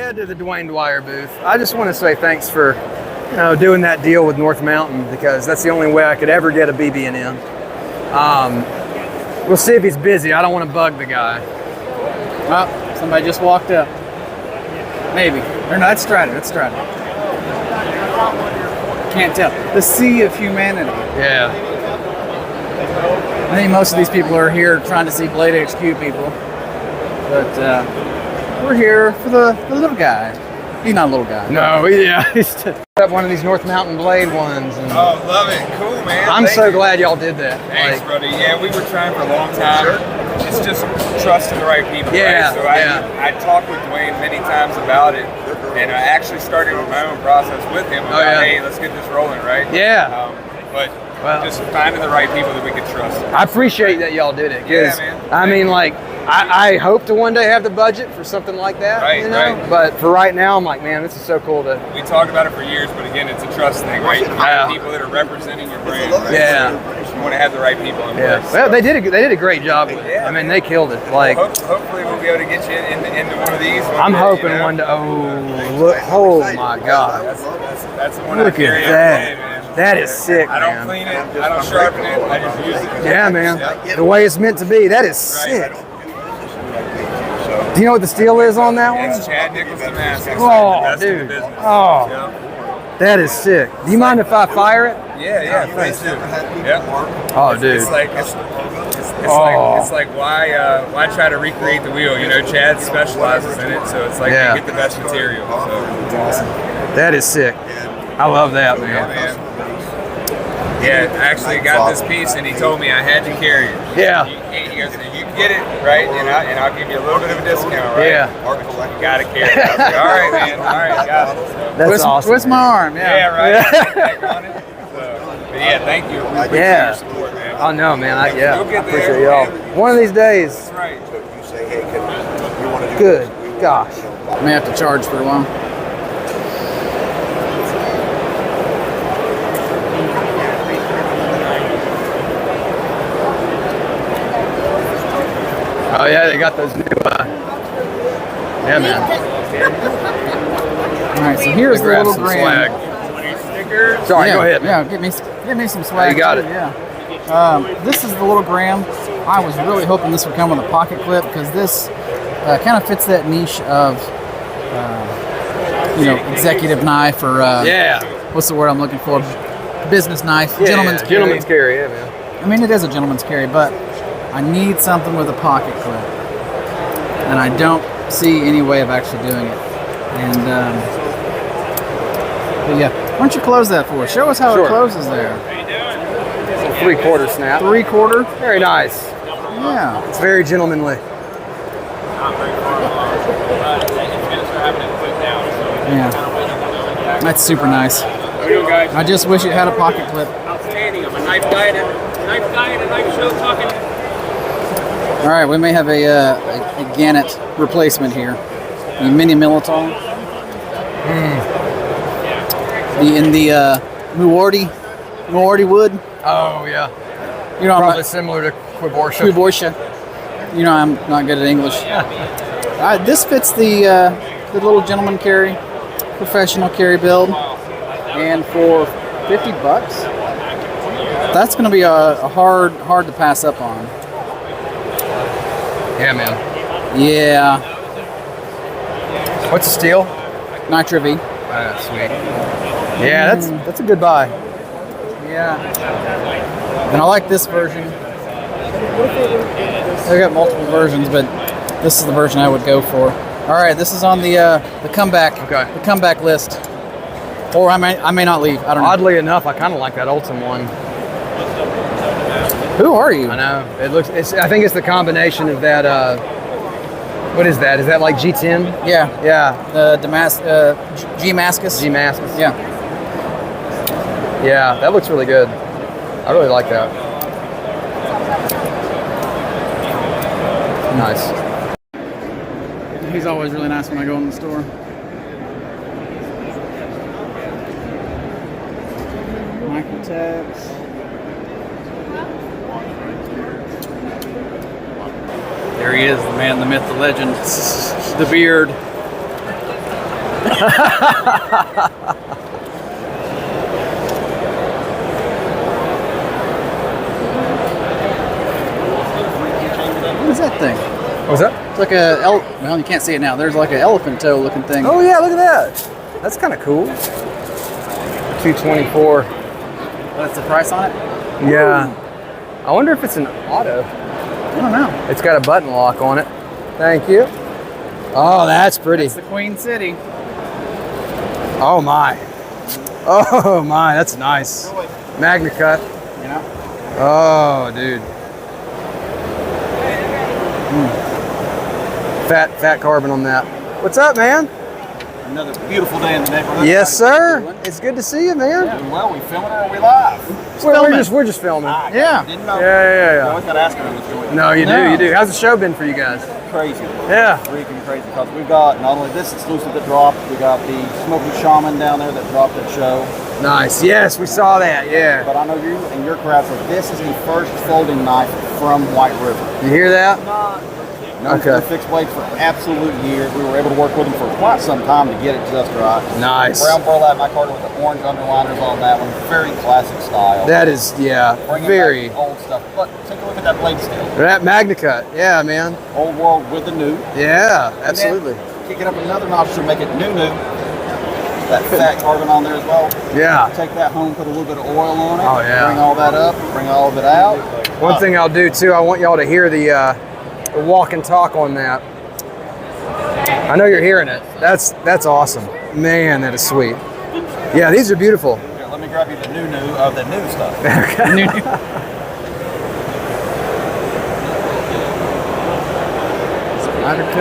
head to the Dwyer booth, I just want to say thanks for, doing that deal with North Mountain, because that's the only way I could ever get a BB&M. We'll see if he's busy. I don't want to bug the guy.
Oh, somebody just walked up. Maybe. Or no, it's Strider. It's Strider. Can't tell. The sea of humanity.
Yeah.
I think most of these people are here trying to see Bladeshow people. But we're here for the little guy. He's not a little guy.
No, yeah. He's up one of these North Mountain Blade ones. And
Oh, love it. Cool, man.
I'm so glad y'all did that.
Thanks, brother. Yeah, we were trying for a long time. It's just trusting the right people,
Yeah,
right? So I talked with Dwayne many times about it, and I actually started with my own process with him about, hey, let's get this rolling, right?
Yeah.
But just finding the right people that we could trust.
I appreciate that y'all did it. 'Cause,
man.
I mean, like, I hope to one day have the budget for something like that,
Right, right.
But for right now, I'm like, man, this is so cool to.
We talked about it for years, but again, it's a trust thing, right? You have people that are representing your brand. Right?
Yeah.
So you want to have the right people in
Yeah.
place.
Well, they did a great job with it. I mean, they killed it. Like,
Hopefully we'll be able to get you into one of these.
I'm hoping one day. Oh, look! Oh my God!
That's the one
Look
I carry
at
every
that.
day, man.
That is sick,
I don't
man.
clean it. I don't sharpen it. I just use it.
Yeah, man. The way it's meant to be. That is sick. Do you know what the steel is on that one?
It's Chad Nichols Damascus.
Oh,
the best in the
dude.
business.
Oh.
Yeah.
That is sick. Do you mind if I fire it?
Yeah, please do. Yeah.
Oh, dude.
It's like why try to recreate the wheel? You know, Chad specializes in it, so it's like
Yeah.
you get the best material. So it's awesome.
That is sick. I love that, man.
Yeah, I actually got this piece, and he told me I had to carry it.
Yeah.
He goes, you can get it, right? And I'll give you a little bit of a discount, right?
Yeah.
You got to carry it. I was like, all right, man. All right, got it. So,
That's awesome.
Twist my arm,
yeah, right. Back on it. But yeah, thank you. We appreciate
Yeah.
your support, man.
Oh no, man. I
You'll get there,
appreciate y'all.
man.
One of these days.
That's right.
Good. Gosh.
I may have to charge for a while.
Oh yeah, they got those new. Yeah, man.
All right, so here's the
Grab
little
some
gram.
swag. Sorry, go ahead.
Yeah, get me some swag.
You got
too,
it.
Yeah. This is the little gram. I was really hoping this would come with a pocket clip because this kind of fits that niche of, executive knife or what's the word I'm looking for? Business knife, gentleman's carry.
Gentleman's carry, yeah, man.
I mean, it is a gentleman's carry, but I need something with a pocket clip, and I don't see any way of actually doing it. And but yeah, why don't you close that for us? Show us how
Sure.
it closes there.
3/4 snap.
3/4.
Very nice.
Yeah.
It's very gentlemanly.
Yeah. That's super nice. I just wish it had a pocket clip.
Outstanding. I'm a knife guy and a knife show talking.
All right, we may have a Gannett replacement here. The mini Militol. In the Muarty wood.
Oh yeah.
You know,
Probably similar to Quiborsha.
Quiborsha. You know, I'm not good at English. This fits the little gentleman carry, professional carry build, and for $50, that's going to be a hard to pass up on.
Yeah, man.
Yeah.
What's the steel?
Nitro V.
Ah, sweet. Yeah, that's a good buy.
Yeah. And I like this version. They've got multiple versions, but this is the version I would go for. All right, this is on the comeback.
Okay.
The comeback list. Or I may not leave. I don't know.
Oddly enough, I kind of like that Ultim one.
Who are you?
I know. It looks. I think it's the combination of that. What is that? Is that like G10?
Yeah.
Yeah.
G-Mascus.
G-Mascus.
Yeah.
Yeah, that looks really good. I really like that. Nice.
He's always really nice when I go in the store. Microtabs. There he is, the man, the myth, the legend, the beard. What is that thing?
What's that?
It's like well, you can't see it now. There's like an elephant toe looking thing.
Oh yeah, look at that. That's kind of cool. 224.
What's the price on it?
Yeah. I wonder if it's an auto.
I don't know.
It's got a button lock on it. Thank you. Oh, that's pretty.
It's the Queen City.
Oh my. Oh my, that's nice. Magna cut.
You know?
Oh, dude. Fat carbon on that. What's up, man?
Another beautiful day in the neighborhood.
Yes, sir. It's good to see you, man.
Doing well. We filming or are we live?
We're just filming.
Yeah.
Didn't know.
Yeah.
You always got to ask them to join.
No, you do. How's the show been for you guys?
Crazy.
Yeah.
Freaking crazy. Because we've got not only this exclusive that dropped, we got the Smoky Shaman down there that dropped that show.
Nice. Yes, we saw that. Yeah.
But I know you and your crowd, so this is the first folding knife from White River.
You hear that?
Known for the fixed blades for absolute years. We were able to work with them for quite some time to get it just right.
Nice.
Brown burlap micarta with the orange underliners on that one. Very classic style.
That is, yeah,
Bringing
very.
back old stuff. But take a look at that blade steel.
That Magna cut. Yeah, man.
Old world with the new.
Yeah, absolutely.
Kick it up another notch to make it new. That fat carbon on there as well.
Yeah.
Take that home, put a little bit of oil on it.
Oh, yeah.
Bring all that up, bring all of it out.
One thing I'll do too, I want y'all to hear the walk and talk on that. I know you're hearing it. That's awesome. Man, that is sweet. Yeah, these are beautiful.
Here, let me grab you the new of the new stuff.
Okay.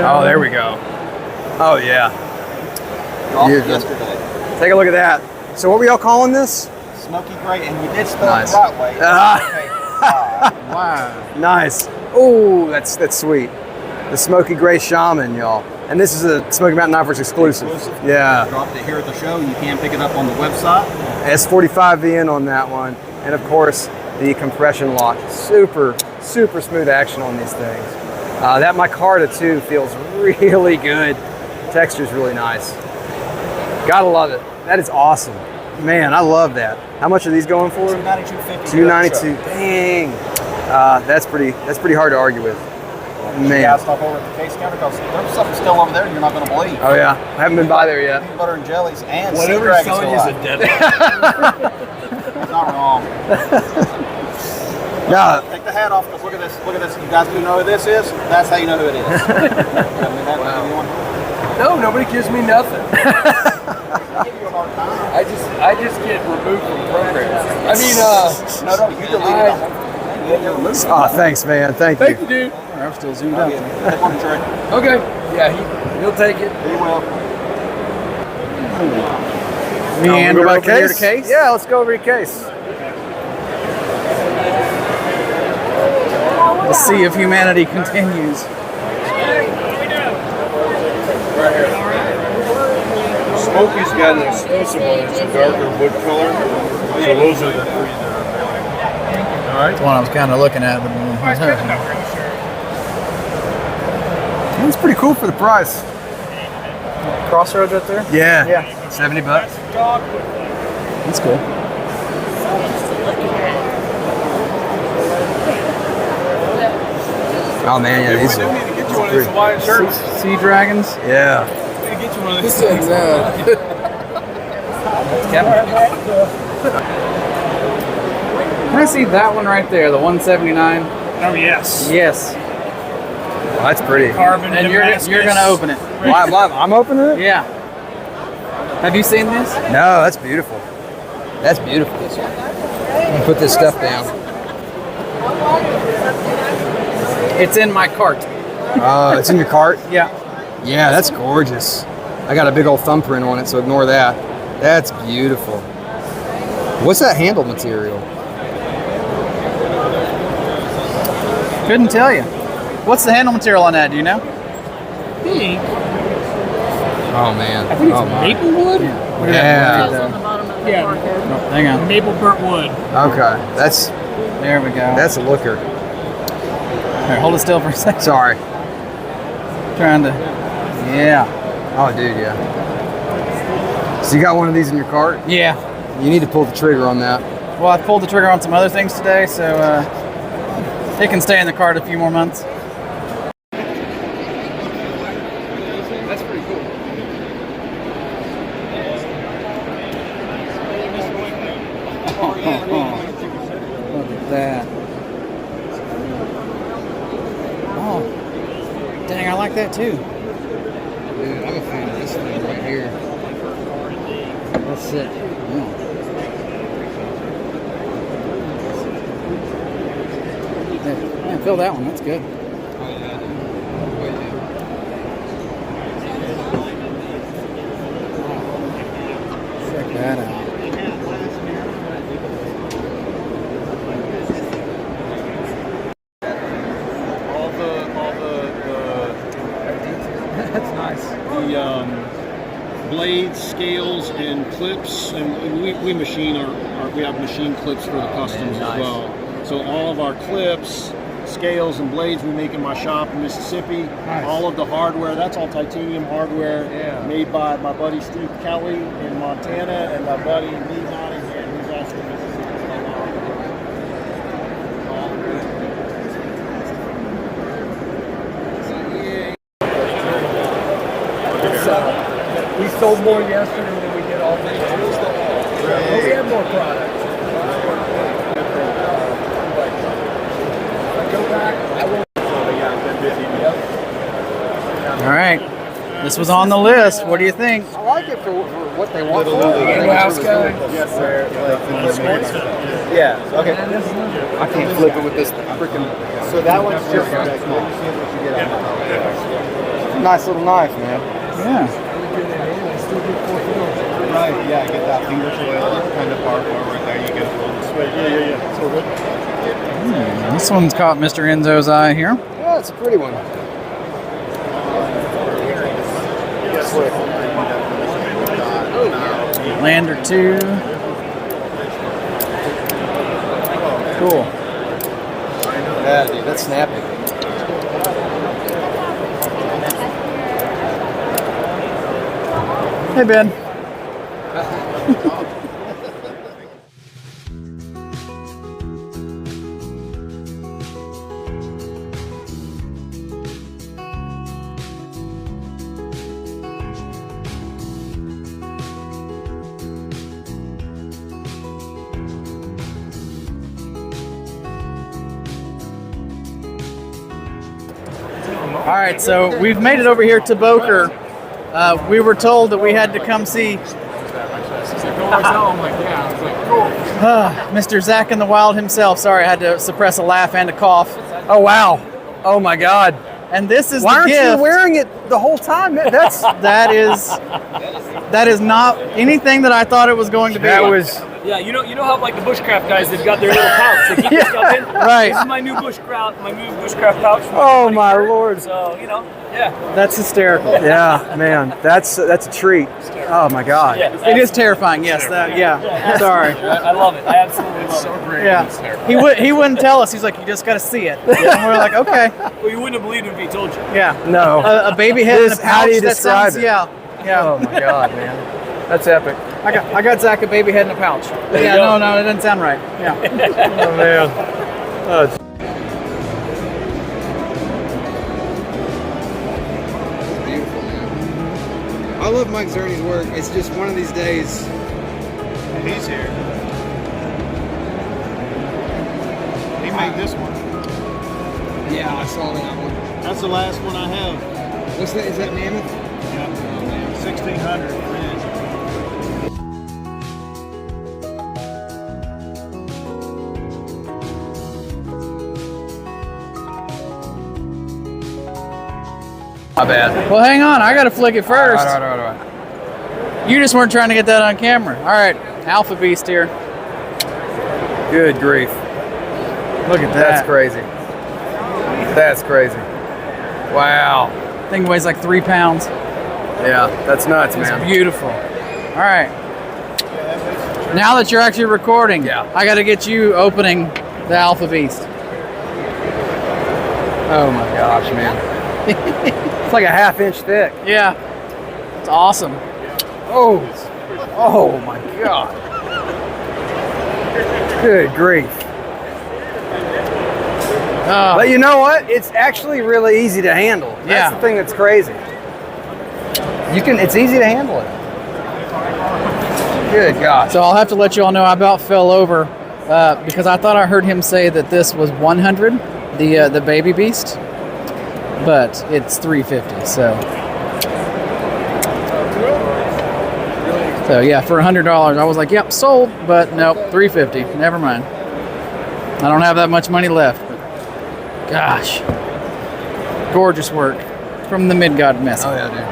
Oh, there we go. Oh, yeah.
Dropped it
Beautiful.
yesterday.
Take a look at that. So what were y'all calling this?
Smoky gray, and we did spell
Nice.
it the right way.
Wow.
Nice. Oh, that's sweet. The Smoky Gray Shaman, y'all. And this is a Smoky Mountain Knife Works exclusive. Yeah.
Dropped it here at the show. You can pick it up on the website.
S45VN on that one. And of course, the compression lock. Super smooth action on these things. That micarta too feels really good. Texture's really nice. Gotta love it. That is awesome. Man, I love that. How much are these going for?
$292.50.
$292. Dang. That's pretty hard to argue with.
You
Man.
guys stop over at the case counter because there's something still over there you're not going to believe.
Oh yeah, I haven't been by there yet.
Peanut butter and jellies and
Whatever
sea
he's
dragon
selling you is a
still
dead
It's not wrong.
Yeah.
Take the hat off because look at this. Look at this. You guys do know who this is? That's how you know who it is.
No, nobody gives me nothing.
I give you a hard time.
I just get removed from programs. I mean,
No, you deleted the whole thing. You're removed.
Oh, thanks, man. Thank you.
thank you, dude.
I'm still zoomed out.
Take one, Trey.
Okay, yeah, he'll take it.
He will.
Meander
Go by
over here to case?
Yeah, let's go over your case.
The sea of humanity continues.
Smoky's got an exclusive one. It's a darker wood color. So those are the three that are
That's one I was kind of looking at. But
It's pretty cool for the price.
Crossroads right there?
Yeah.
Yeah.
$70.
That's cool.
Oh man, yeah, these
We do need to get you one of
are
these Hawaiian shirts.
Sea dragons?
yeah.
We need to get you one of these.
Can I see that one right there, the 179?
Oh, yes.
Yes.
Oh, that's pretty.
Carbon
And you're going to open it.
I'm opening it?
Yeah. Have you seen this?
No, that's beautiful. That's beautiful. I'm gonna put this stuff down.
It's in my cart.
It's in your cart?
Yeah.
Yeah, that's gorgeous. I got a big old thumbprint on it, so ignore that. That's beautiful. What's that handle material?
Couldn't tell you. What's the handle material on that? Do you know?
Oh man.
I think it's
Oh, my.
maple wood.
Yeah.
Yeah,
Oh, hang on.
maple burnt wood.
Okay.
There we go.
That's a looker.
Here, hold it still for a second.
Sorry.
Trying to. Yeah.
Oh dude, yeah. So you got one of these in your cart?
Yeah.
You need to pull the trigger on that.
Well, I pulled the trigger on some other things today, so it can stay in the cart a few more months.
That's pretty cool.
Look at that. Oh, dang, I like that too.
Dude, I'm a fan of this thing right here.
That's it. Yeah, fill that one. That's good. Check that out.
That's nice. The blades, scales, and clips, and we machine we have machine clips for the customs as well. So all of our clips, scales, and blades we make in my shop in Mississippi.
Nice.
All of the hardware, that's all titanium hardware made by my buddy Steve Kelly in Montana and my buddy Lee Nottingham, who's also in Mississippi.
We sold more yesterday than we did all day. But we have more products. If I go back, I won't.
All right. This was on the list. What do you think?
I like it for what they want.
House guy.
Yes, sir.
Yeah. Okay. I can't flip it with this freaking.
So that one's just
Nice little knife, man.
Yeah.
Right, yeah, get that finger foil kind of hardware right there. You get a little sweat. Yeah. So good.
This one's caught Mr. Enzo's eye here.
Yeah, it's a pretty one.
Lander 2. Cool.
Yeah, dude, that's snappy.
Hey, Ben. All right, so we've made it over here to Boker. We were told that we had to come see Mr. Zach in the Wild himself. Sorry, I had to suppress a laugh and a cough.
Oh wow! Oh my God!
And this is
Why
the
aren't
gift.
you wearing it the whole time? Man, that's
That is not anything that I thought it was going to be.
that was.
Yeah, you know how like the bushcraft guys, they've got their little pouch. They keep this stuff in.
Right.
This is my new bushcraft pouch.
Oh my Lord!
So yeah.
That's hysterical.
Yeah, man, that's a treat. Oh my God!
Yeah,
It is terrifying. Yes. Yeah. Sorry.
I love it. I absolutely love it.
great.
Yeah. He wouldn't tell us. He's like, you just got to see it. And we're like, okay.
Well, you wouldn't have believed him if he told you.
Yeah.
No.
A baby head in a
This-
pouch.
how do you
that
describe
sounds,
it?
Yeah.
Oh my God, man, that's epic.
I got Zach a baby head in a pouch. Yeah.
go.
No, it doesn't sound right. Yeah.
Oh man. Oh, it's beautiful, man. I love Mike Zerny's work. It's just one of these days.
He's here. He made this one.
Yeah, I saw that one.
That's the last one I have.
What's that? Is that Mammoth?
Yeah. 1600.
My bad.
Well, hang on. I got to flick it first.
All right.
You just weren't trying to get that on camera. All right. Alpha Beast here.
Good grief.
Look at that.
That's crazy. That's crazy. Wow.
Thing weighs like 3 pounds.
Yeah, that's nuts,
It's
man.
beautiful. All right. Now that you're actually recording,
Yeah.
I got to get you opening the Alpha Beast.
Oh my gosh, man. It's like a 1/2 inch thick.
Yeah. It's awesome.
Oh. Oh my God. Good grief. But you know what? It's actually really easy to handle. That's the thing that's crazy. It's easy to handle it. Good gosh.
So I'll have to let you all know I about fell over because I thought I heard him say that this was 100, the baby beast, but it's 350. So yeah, for $100, I was like, yep, sold, but nope, 350. Never mind. I don't have that much money left. But gosh, gorgeous work from the Midgards Messer.
Oh yeah, dude.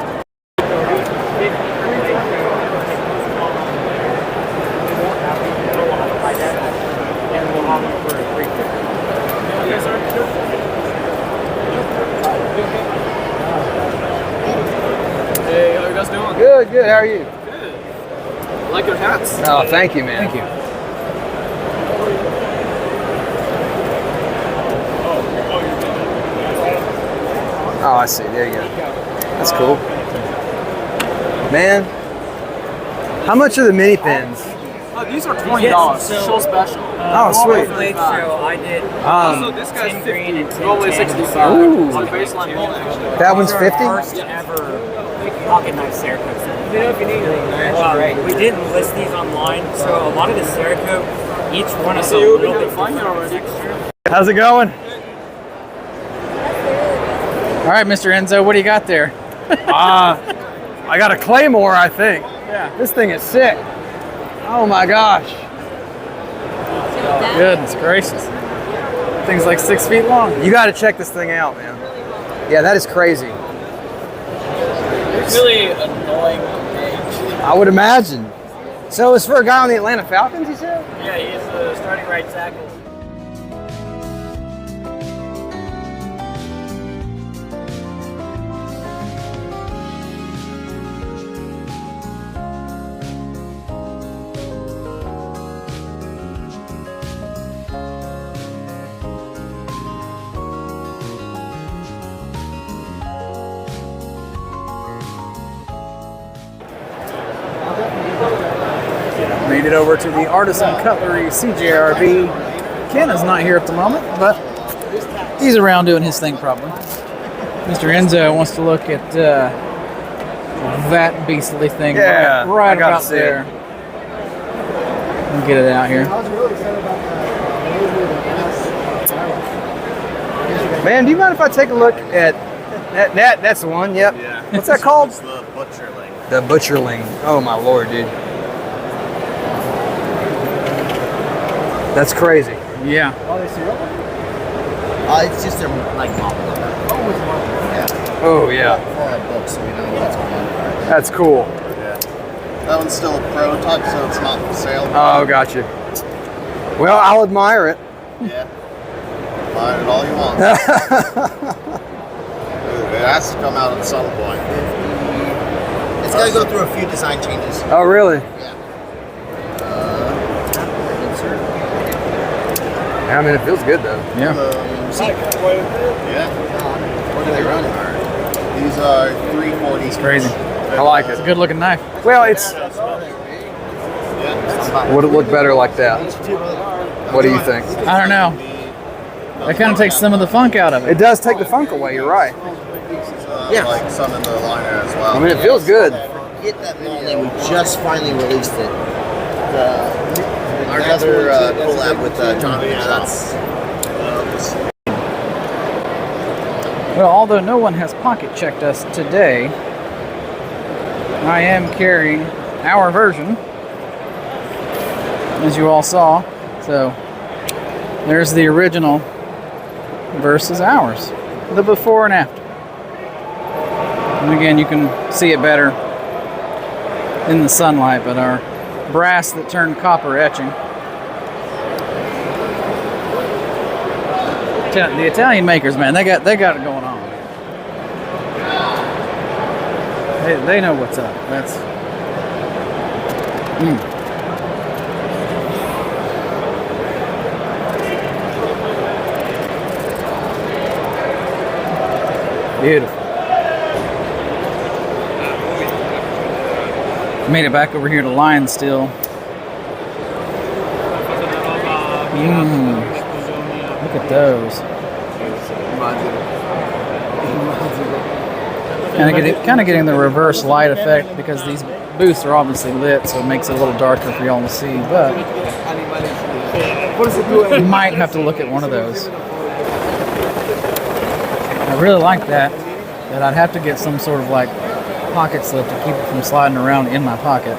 Hey, how you guys doing?
Good, good. How are you?
Good. I like your hats.
Oh, thank you, man.
Thank you.
Oh, I see. There you go. That's cool. Man, how much are the mini pins?
These are $20. Show special.
Oh, sweet.
Bladeshow, I did
So this guy's
10 green and 10
normally
tan.
65.
Ooh.
On baseline mold, actually.
That one's
These are
50?
our first ever pocket knife Cerakote.
Let me know if you need anything.
We didn't list these online, so a lot of the Cerakote, each one is a
So you've
little
been
bit
finding
different
already.
texture.
How's it going?
All right, Mr. Enzo, what do you got there?
I got a claymore, I think.
Yeah.
This thing is sick. Oh my gosh.
Goodness gracious. Thing's like 6 feet long.
You got to check this thing out, man. Yeah, that is crazy.
It's really annoying age.
I would imagine. So it's for a guy on the Atlanta Falcons, you said?
Yeah, he's the starting right tackle.
Made it over to the Artisan Cutlery CJRB. Ken is not here at the moment, but he's around doing his thing probably. Mr. Enzo wants to look at that beastly thing
Yeah,
right
I gotta
about
see
there. Let me get it out here.
Man, do you mind if I take a look at that? That's the one, yep.
Yeah.
What's that called?
It's the butcherling.
The butcherling. Oh my lord, dude. That's crazy.
Yeah.
It's just their like model number.
Oh yeah.
For our books, so we know what's going on.
That's cool.
Yeah. That one's still a prototype, so it's not for sale.
Oh, gotcha. Well, I'll admire it.
Yeah. Buy it all you want. It has to come out at some point.
It's got to go through a few design changes.
Oh, really?
Yeah.
I mean, it feels good though.
Yeah.
Yeah.
What do they run?
These are 340s.
Crazy.
I like
It's a
it.
good looking knife.
Well, would it look better like that? What do you think?
I don't know. That kind of takes some of the funk out of it.
It does take the funk away. You're right.
Yeah.
Like some in the liner as well.
I mean, it feels good.
Get that molding. We just finally released it. Another collab with Jonathan.
Well, although no one has pocket checked us today, I am carrying our version, as you all saw. So there's the original versus ours, the before and after. And again, you can see it better in the sunlight, but our brass that turned copper etching. The Italian makers, man, they got it going on. They know what's up. That's beautiful. Made it back over here to Lion still. Look at those. Kind of getting the reverse light effect because these booths are obviously lit, so it makes it a little darker for y'all to see. But you might have to look at one of those. I really like that I'd have to get some sort of like pocket slip to keep it from sliding around in my pocket.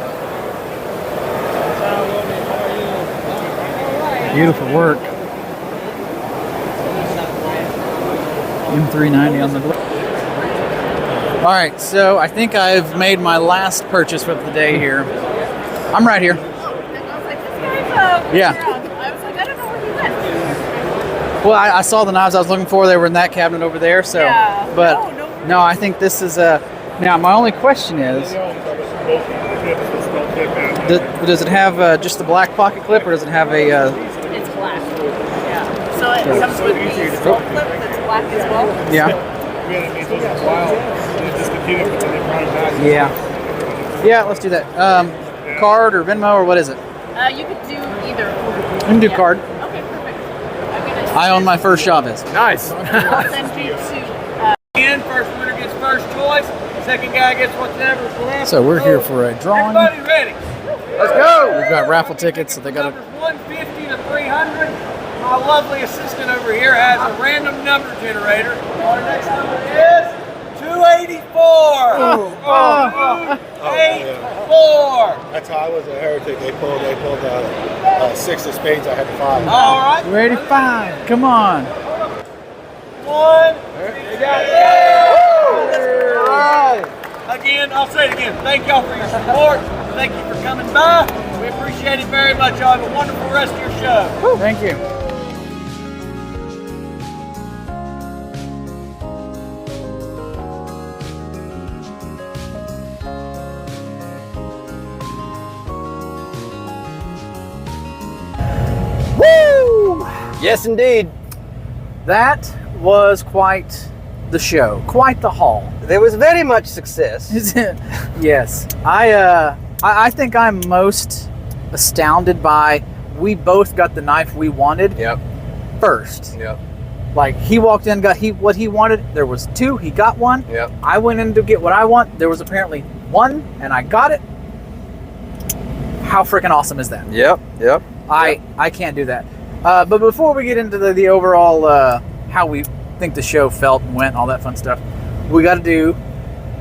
Beautiful work. M390 on the blade. All right, so I think I've made my last purchase for the day here. I'm right here. Yeah.
I was like, I don't know where you went.
Well, I saw the knives I was looking for. They were in that cabinet over there. So,
yeah.
But no, I think this is a. Now, my only question is, does it have just the black pocket clip, or does it have a?
It's black. Yeah. So it comes with the scroll clip that's black as well.
Yeah. Yeah. Yeah, let's do that. Card or Venmo or what is it?
You could do either.
We can do card.
Okay, perfect.
I own my first Chavez.
Nice.
I'll send you to.
First winner gets first choice. Second guy gets whatever's left.
So we're here for a drawing.
Everybody ready?
Let's go.
We've got raffle tickets, so they got
Numbers 150 to 300. My lovely assistant over here has a random number generator. Our next number is 284. 284.
That's how I was a heretic. They pulled six of spades. I had 5.
All right.
285. Come on.
One. You got it. Again, I'll say it again. Thank y'all for your support. Thank you for coming by. We appreciate it very much. Y'all have a wonderful rest of your show.
Thank you.
Woo! Yes, indeed.
That was quite the show, quite the haul.
There was very much success.
Yes. I think I'm most astounded by we both got the knife we wanted.
Yep.
First.
Yep.
Like he walked in, got what he wanted. There was 2. He got 1.
Yep.
I went in to get what I want. There was apparently 1, and I got it. How freaking awesome is that?
Yep. Yep.
I can't do that. But before we get into the overall how we think the show felt and went, all that fun stuff, we got to do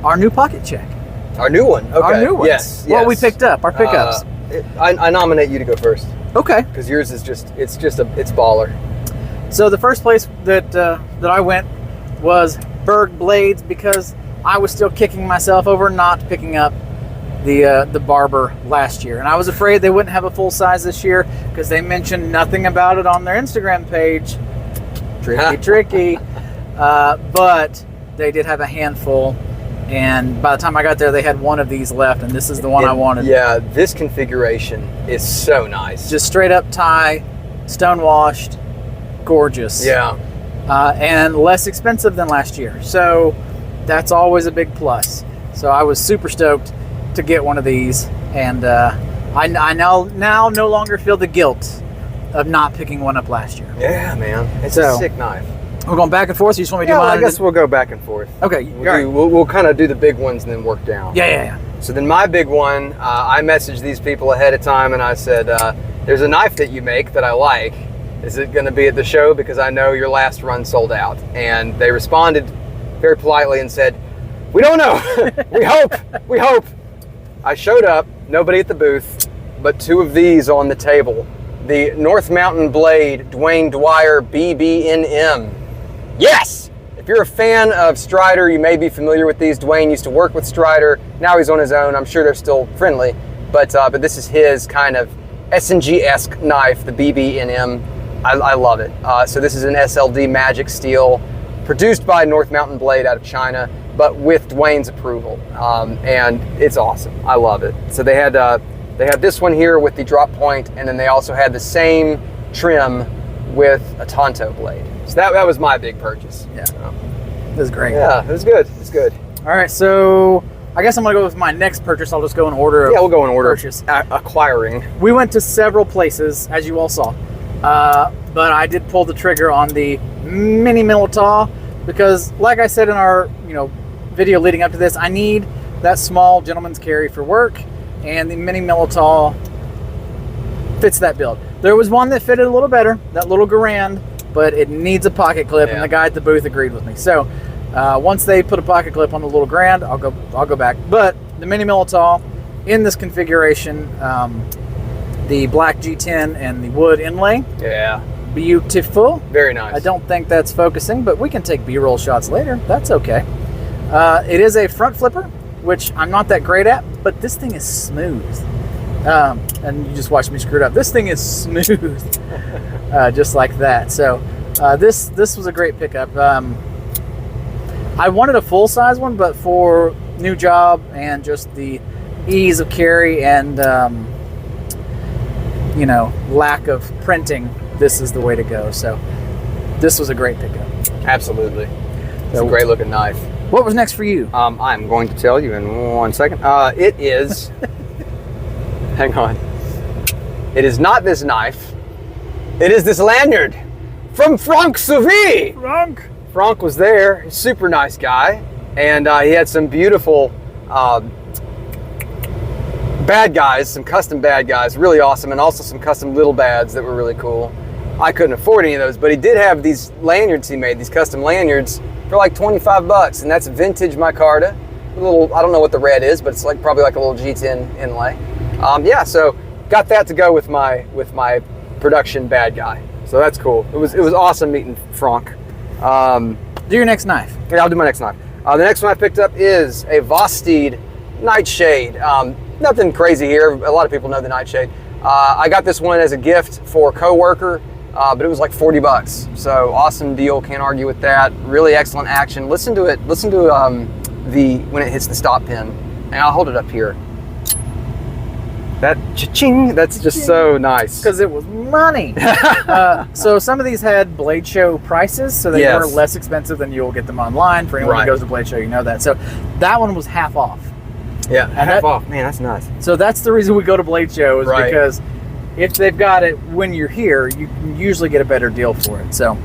our new pocket check.
Our new one. Okay.
Our new ones.
Yes.
What we picked up. Our pickups.
I nominate you to go first.
Okay.
Because yours is it's baller.
So the first place that I went was Berg Blades because I was still kicking myself over not picking up the Barber last year, and I was afraid they wouldn't have a full size this year because they mentioned nothing about it on their Instagram page. Tricky. But they did have a handful, and by the time I got there, they had 1 of these left, and this is the one I wanted.
Yeah, this configuration is so nice.
Just straight up tie, stone washed, gorgeous.
Yeah.
And less expensive than last year, so that's always a big plus. So I was super stoked to get one of these, and I now no longer feel the guilt of not picking one up last year.
Yeah, man, it's a sick knife.
We're going back and forth. So you just want me to do mine?
I guess we'll go back and forth.
Okay,
we'll kind of do the big ones and then work down.
Yeah.
So then my big one, I messaged these people ahead of time and I said, "There's a knife that you make that I like. Is it going to be at the show? Because I know your last run sold out." And they responded very politely and said, "We don't know. We hope." I showed up, nobody at the booth, but 2 of these on the table. The North Mountain Blade Dwyer BB&M. Yes! If you're a fan of Strider, you may be familiar with these. Dwayne used to work with Strider. Now he's on his own. I'm sure they're still friendly, but this is his kind of S&G-esque knife, the BB&M. I love it. So this is an SLD Magic Steel, produced by North Mountain Blade out of China, but with Dwayne's approval, and it's awesome. I love it. So they had this one here with the drop point, and then they also had the same trim with a Tonto blade. So that was my big purchase.
Yeah, it was great.
Yeah, it was good. It's good.
All right, so I guess I'm gonna go with my next purchase. I'll just go in order.
Yeah, we'll go in order.
Purchase.
Acquiring.
We went to several places, as you all saw, but I did pull the trigger on the mini Militaw because, like I said in our video leading up to this, I need that small gentleman's carry for work, and the mini Militaw fits that build. There was one that fitted a little better, that little Garand, but it needs a pocket clip, and the guy at the booth agreed with me. So once they put a pocket clip on the little Garand, I'll go back. But the mini Militaw in this configuration, the black G10 and the wood inlay.
Yeah.
Beautiful.
Very nice.
I don't think that's focusing, but we can take B-roll shots later. That's okay. It is a front flipper, which I'm not that great at, but this thing is smooth. And you just watched me screw it up. This thing is smooth, just like that. So this was a great pickup. I wanted a full-size one, but for new job and just the ease of carry and lack of printing, this is the way to go. So this was a great pickup.
Absolutely. It's a great looking knife.
What was next for you?
I'm going to tell you in 1 second. It is, hang on. It is not this knife. It is this lanyard from Franck Souville. Franck was there, super nice guy. And he had some beautiful bad guys, some custom bad guys, really awesome. And also some custom little bads that were really cool. I couldn't afford any of those, but he did have these lanyards he made, these custom lanyards for like 25 bucks, and that's vintage micarta. A little, I don't know what the red is, but it's like probably like a little G10 inlay. Yeah, so got that to go with my production bad guy. So that's cool. It was awesome meeting Franck.
Do your next knife.
Yeah, I'll do my next knife. The next one I picked up is a Vosteed Nightshade. Nothing crazy here. A lot of people know the Nightshade. I got this one as a gift for a coworker. But it was like 40 bucks. So awesome deal, can't argue with that. Really excellent action. Listen to it, when it hits the stop pin. And I'll hold it up here. That cha-ching, that's just so nice.
Because it was money. So some of these had Bladeshow prices, so they were less expensive than you'll get them online. For anyone who goes to Bladeshow, you know that. So that one was half off.
Yeah, half off. Man, that's nice.
So that's the reason we go to Bladeshow is because if they've got it when you're here, you can usually get a better deal for it. So,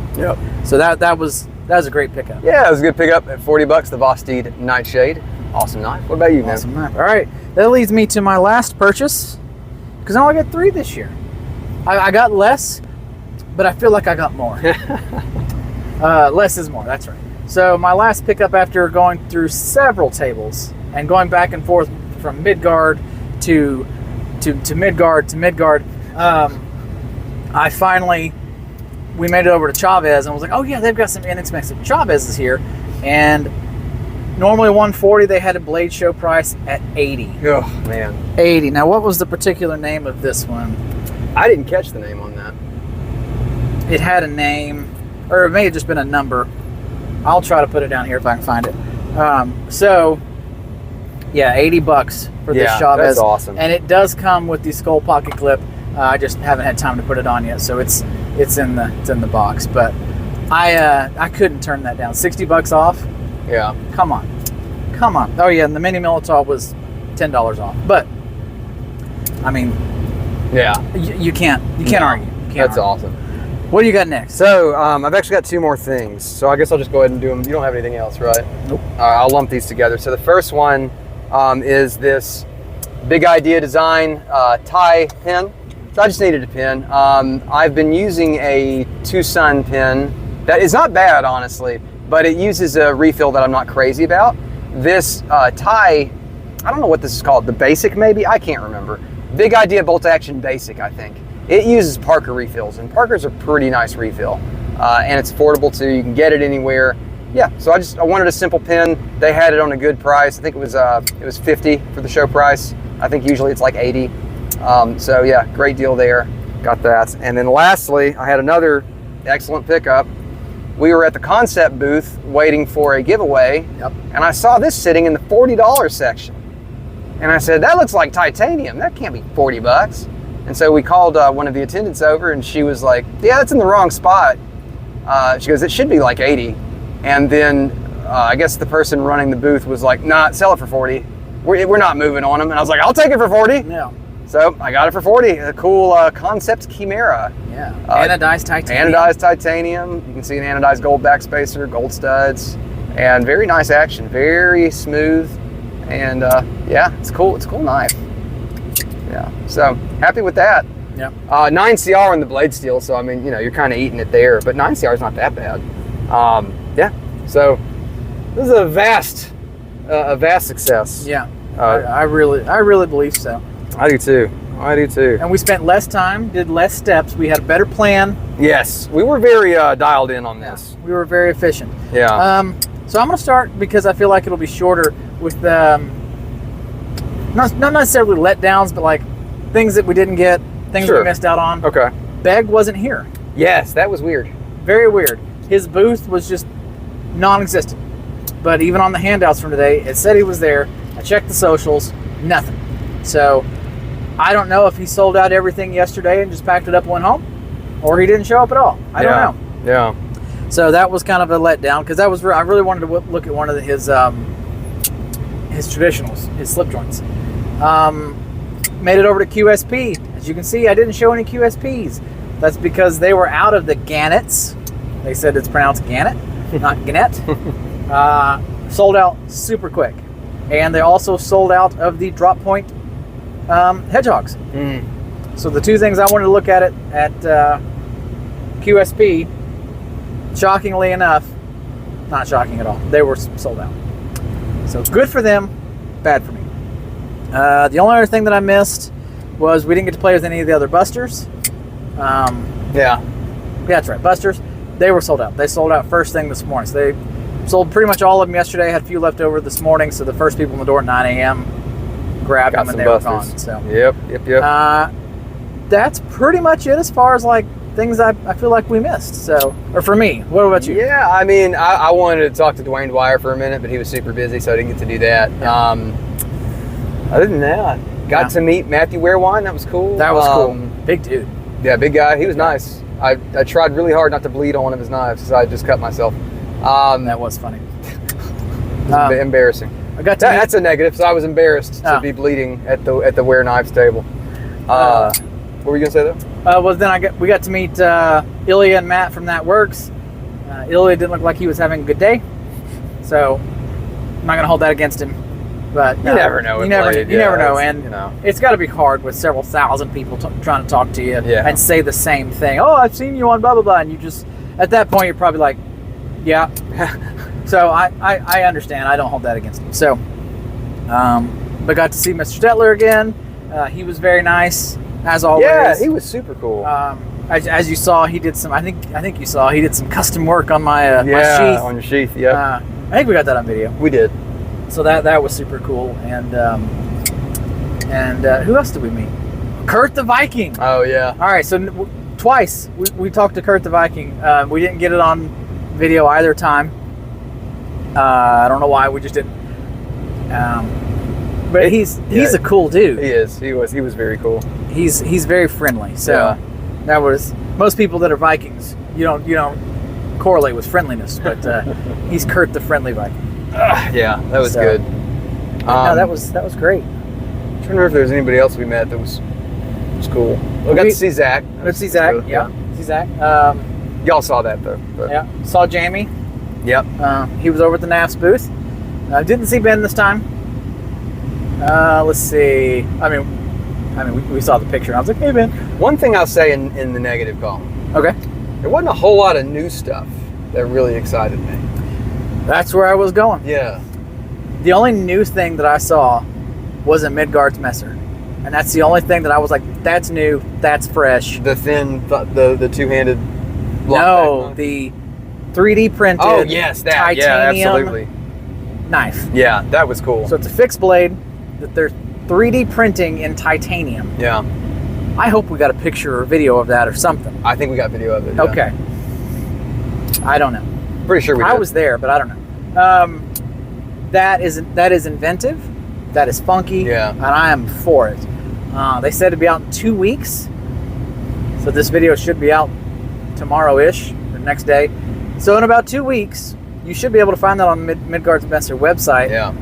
so that was a great pickup.
Yeah, it was a good pickup at 40 bucks. The Vosteed Nightshade, awesome knife. What about you, man?
Awesome knife. All right, that leads me to my last purchase because I only got 3 this year. I got less, but I feel like I got more. Less is more. That's right. So my last pickup after going through several tables and going back and forth from Midgard to Midgard. We made it over to Chavez and was like, oh yeah, they've got some inexpensive Chavez's here. And normally 140, they had a Bladeshow price at 80.
Oh man.
80. Now what was the particular name of this one?
I didn't catch the name on that.
It had a name, or it may have just been a number. I'll try to put it down here if I can find it. So yeah, 80 bucks for this Chavez.
That's awesome.
And it does come with the skull pocket clip. I just haven't had time to put it on yet, so it's in the box. But I couldn't turn that down. 60 bucks off.
Yeah.
Come on. Oh yeah, and the mini Militaw was $10 off. But I mean,
yeah,
you can't argue.
That's awesome.
What do you got next?
So I've actually got 2 more things. So I guess I'll just go ahead and do them. You don't have anything else, right?
Nope.
I'll lump these together. So the first one is this Big Idea Design tie pin. So I just needed a pin. I've been using a Tucson pin that is not bad, honestly, but it uses a refill that I'm not crazy about. This tie, I don't know what this is called, the Basic maybe? I can't remember. Big Idea Bolt Action Basic, I think. It uses Parker refills, and Parker's a pretty nice refill. And it's affordable too, you can get it anywhere. Yeah, so I wanted a simple pin. They had it on a good price. I think it was 50 for the show price. I think usually it's like 80. So yeah, great deal there. Got that. And then lastly, I had another excellent pickup. We were at the Kansept booth waiting for a giveaway, and I saw this sitting in the $40 section. And I said, that looks like titanium. That can't be 40 bucks. And so we called one of the attendants over, and she was like, yeah, that's in the wrong spot. She goes, it should be like 80. And then I guess the person running the booth was like, nah, sell it for 40. we're not moving on them. And I was like, I'll take it for 40.
Yeah.
So I got it for 40. A cool Kansept Chimera.
Yeah. Anodized titanium.
Anodized titanium. You can see an anodized gold backspacer, gold studs, and very nice action. Very smooth. And yeah, it's cool. It's a cool knife. Yeah. So happy with that.
Yeah.
9CR in the blade steel. So I mean, you know, you're kind of eating it there, but 9CR is not that bad. Yeah. So this is a vast success.
Yeah. I really believe so.
I do too. I do too.
And we spent less time, did less steps. We had a better plan.
Yes, we were very dialed in on this.
We were very efficient.
Yeah.
So I'm going to start because I feel like it'll be shorter with not necessarily letdowns, but like things that we didn't get, things we missed out on.
Okay.
Beg wasn't here.
Yes, that was weird.
Very weird. His booth was just non-existent. But even on the handouts from today, it said he was there. I checked the socials, nothing. So I don't know if he sold out everything yesterday and just packed it up and went home, or he didn't show up at all. I don't know.
Yeah.
So that was kind of a letdown because that was I really wanted to look at one of his traditionals, his slip joints. Made it over to QSP. As you can see, I didn't show any QSPs. That's because they were out of the Gannets. They said it's pronounced Gannet, not Gannet. Sold out super quick. And they also sold out of the drop point hedgehogs. So the two things I wanted to look at QSP, shockingly enough, not shocking at all, they were sold out. So good for them, bad for me. The only other thing that I missed was we didn't get to play with any of the other busters.
Yeah,
that's right, busters. They were sold out. They sold out first thing this morning. So they sold pretty much all of them yesterday. Had a few left over this morning. So the first people in the door at 9 a.m. grabbed them and they were gone. So
yep.
That's pretty much it as far as like things I feel like we missed. So, or for me, what about you?
Yeah, I mean, I wanted to talk to Dwyer for a minute, but he was super busy, so I didn't get to do that.
Yeah.
Other than that, got to meet Matthew Wehrwein. That was cool.
That was cool. Big dude.
Yeah, big guy. He was nice. I tried really hard not to bleed on one of his knives, so I just cut myself.
That was funny.
It was a bit embarrassing. That's a negative. So I was embarrassed to be bleeding at the Wear Knives table. What were you gonna say though?
Well, then we got to meet Ilya and Matt from That Works. Ilya didn't look like he was having a good day, so I'm not gonna hold that against him. But
you never know.
You never know, and it's got to be hard with several thousand people trying to talk to you and say the same thing. Oh, I've seen you on blah blah blah, and you just at that point you're probably like, yeah. So I understand. I don't hold that against him. So, but got to see Mr. Stelter again. He was very nice as always.
Yeah, he was super cool.
As you saw, he did some. I think you saw he did some custom work on my my sheath.
On your sheath. Yeah.
I think we got that on video.
We did.
So that was super cool. And who else did we meet? Kurt the Viking.
Oh yeah.
All right. So twice we talked to Kurt the Viking. We didn't get it on video either time. I don't know why. We just didn't. But he's a cool dude.
He is. He was very cool.
He's very friendly. So that was most people that are Vikings. You don't correlate with friendliness, but he's Kurt the friendly Viking.
Yeah, that was good.
No, that was great.
I'm trying to remember if there was anybody else we met that was cool. We got to see Zach.
Let's see Zach. Yeah, see Zach.
Y'all saw that though. But.
Yeah, saw Jamie.
Yep.
He was over at the Knafs booth. Didn't see Ben this time. Let's see. I mean, we saw the picture. I was like, hey Ben.
One thing I'll say in the negative column.
Okay.
There wasn't a whole lot of new stuff that really excited me.
That's where I was going.
Yeah.
The only new thing that I saw was a Midgards Messer. And that's the only thing that I was like, that's new, that's fresh.
The thin, the two-handed
No, the 3D printed titanium knife.
Yeah, that was cool.
So it's a fixed blade that they're 3D printing in titanium.
Yeah.
I hope we got a picture or video of that or something.
I think we got video of it. Yeah.
Okay. I don't know.
Pretty sure we did.
I was there, but I don't know. That is inventive. That is funky.
Yeah.
And I am for it. They said it'd be out in 2 weeks. So this video should be out tomorrow-ish, or next day. So in about 2 weeks, you should be able to find that on Midgards Messer website.
Yeah.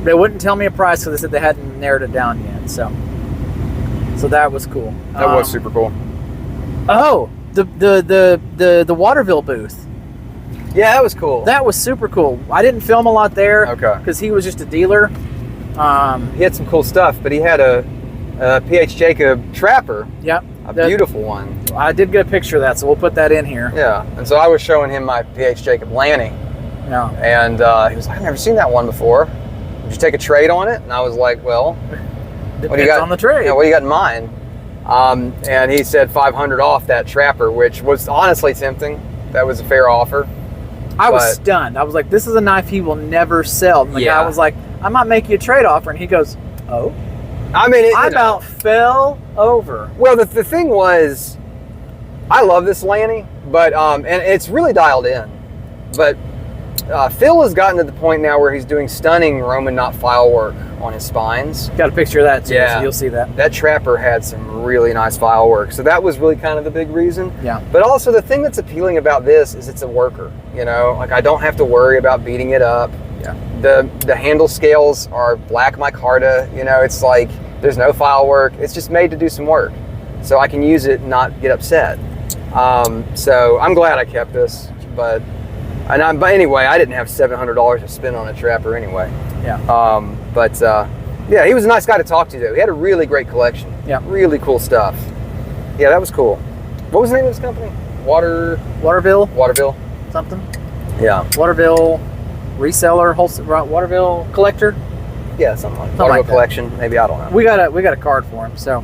They wouldn't tell me a price because they said they hadn't narrowed it down yet. So that was cool.
That was super cool.
Oh, the Waterville booth.
Yeah, that was cool.
That was super cool. I didn't film a lot there.
Okay.
Because he was just a dealer.
He had some cool stuff, but he had a PH Jacob Trapper.
Yep.
A beautiful one.
I did get a picture of that, so we'll put that in here.
Yeah. And so I was showing him my PH Jacob Lanny.
Yeah.
And he was like, I've never seen that one before. Would you take a trade on it? And I was like, well,
Depends
what do you got
on the trade.
Yeah, what do you got in mind? And he said 500 off that Trapper, which was honestly tempting. That was a fair offer.
I was stunned. I was like, this is a knife he will never sell. And the guy was like, I might make you a trade offer. And he goes, oh?
I mean,
I about fell over.
Well, the thing was, I love this Lanny, but and it's really dialed in. But Phil has gotten to the point now where he's doing stunning Roman knot file work on his spines.
Got a picture of that too, so you'll see that.
That Trapper had some really nice file work, so that was really kind of the big reason.
Yeah.
But also the thing that's appealing about this is it's a worker. You know, like I don't have to worry about beating it up.
Yeah.
The handle scales are black micarta. You know, it's like there's no file work. It's just made to do some work, so I can use it and not get upset. So I'm glad I kept this, but anyway, I didn't have $700 to spend on a Trapper anyway.
Yeah.
Yeah, he was a nice guy to talk to though. He had a really great collection.
Yeah.
Really cool stuff. Yeah, that was cool. What was the name of this company?
Waterville. Something.
Yeah.
Waterville reseller, wholesale, Waterville collector.
Yeah, something like that. Waterville collection. Maybe, I don't know.
We got a card for him. So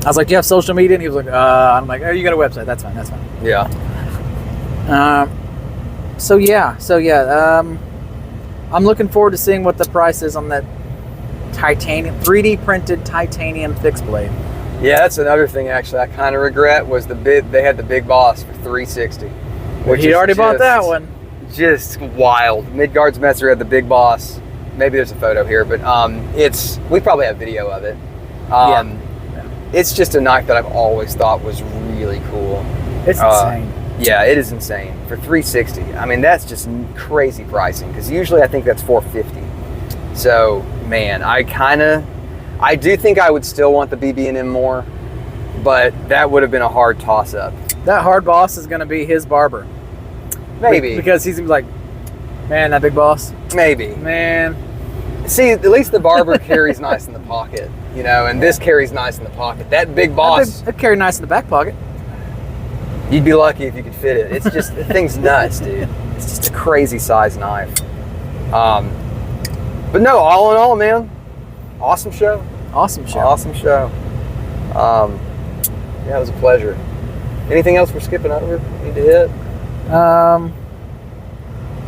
I was like, do you have social media? And he was like, I'm like, oh, you got a website. That's fine.
Yeah.
So I'm looking forward to seeing what the price is on that titanium, 3D printed titanium fixed blade.
Yeah, that's another thing actually I kind of regret was they had the Big Boss for $360.
Which he already bought that one.
Just wild. Midgards Messer had the Big Boss. Maybe there's a photo here, but we probably have video of it. It's just a knife that I've always thought was really cool.
It's insane.
Yeah, it is insane for $360. I mean, that's just crazy pricing because usually I think that's $450. So, man, I do think I would still want the BB&M more, but that would have been a hard toss-up.
That hard boss is going to be his barber.
Maybe.
Because he's going to be like, man, that big boss.
Maybe.
Man.
See, at least the barber carries nice in the pocket, you know, and this carries nice in the pocket. That Big Boss.
That carry nice in the back pocket.
You'd be lucky if you could fit it. It's just, the thing's nuts, dude. It's just a crazy size knife. But no, all in all, man, awesome show. Yeah, it was a pleasure. Anything else we're skipping over? Need to hit?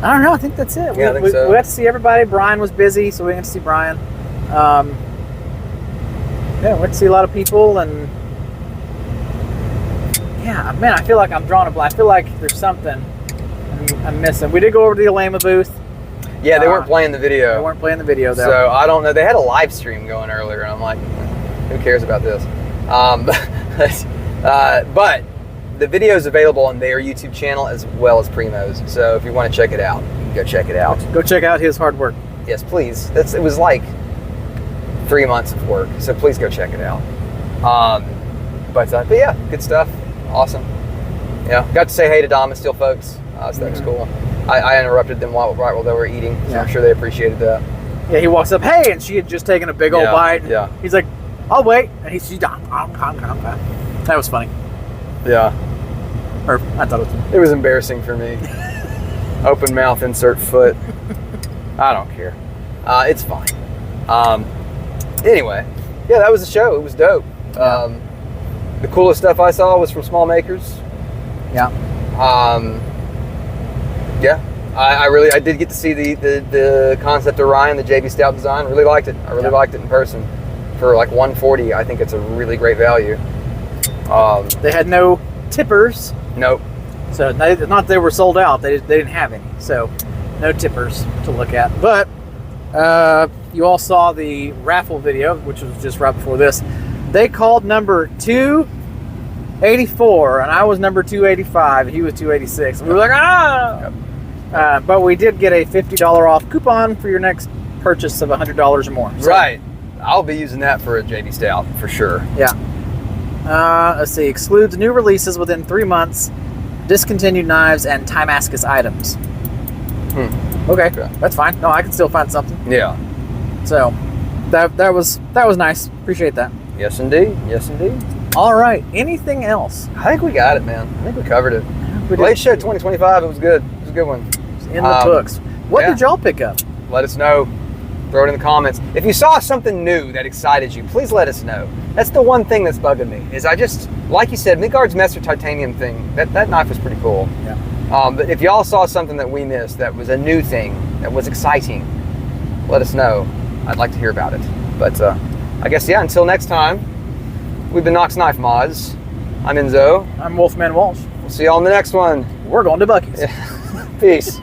I don't know. I think that's it.
Yeah, I think so.
We got to see everybody. Brian was busy, so we got to see Brian. Yeah, we got to see a lot of people, and yeah, man, I feel like I'm drawing a blank. I feel like there's something I'm missing. We did go over to the Ilya booth.
Yeah, they weren't playing the video.
They weren't playing the video, though.
So I don't know. They had a live stream going earlier, and I'm like, who cares about this? But the video is available on their YouTube channel as well as Primo's. So if you want to check it out, you can go check it out.
Go check out his hard work.
Yes, please. It was like 3 months of work, so please go check it out. But yeah, good stuff. Awesome. Yeah, got to say hey to Dom and Steel folks. So that was cool. I interrupted them right while they were eating, so I'm sure they appreciated that.
Yeah, he walks up, hey, and she had just taken a big old bite.
Yeah.
He's like, I'll wait. And she's that was funny.
Yeah.
Or I thought it was funny.
It was embarrassing for me. Open mouth, insert foot. I don't care. It's fine. Anyway, yeah, that was the show. It was dope.
Yeah.
The coolest stuff I saw was from small makers.
Yeah.
Yeah. I did get to see the Kansept Orion, the JB Stout design. Really liked it. I really liked it in person. For like $140, I think it's a really great value.
They had no tippers.
Nope.
So not they were sold out. They didn't have any. So no tippers to look at. But you all saw the raffle video, which was just right before this. They called number 284, and I was number 285, and he was 286. And we were like, ah! But we did get a $50 off coupon for your next purchase of $100 or more. So,
Right. I'll be using that for a JD Stout for sure.
Yeah. Let's see. Excludes new releases within 3 months, discontinued knives, and Timascus items. Okay, that's fine. No, I can still find something.
Yeah.
So that was nice. Appreciate that.
Yes, indeed. Yes, indeed.
All right. Anything else?
I think we got it, man. I think we covered it. Bladeshow 2025. It was good. It was a good one.
In the books. What did y'all pick up?
Let us know. Throw it in the comments. If you saw something new that excited you, please let us know. That's the one thing that's bugging me. Is I just, like you said, Midgards Messer titanium thing. That knife was pretty cool.
Yeah.
But if y'all saw something that we missed, that was a new thing, that was exciting, let us know. I'd like to hear about it. But I guess, yeah, until next time, we've been Knox Knife Mods. I'm Enzo.
I'm Wolfman Walsh.
We'll see y'all in the next one.
We're going to Buc-ee's.
Peace.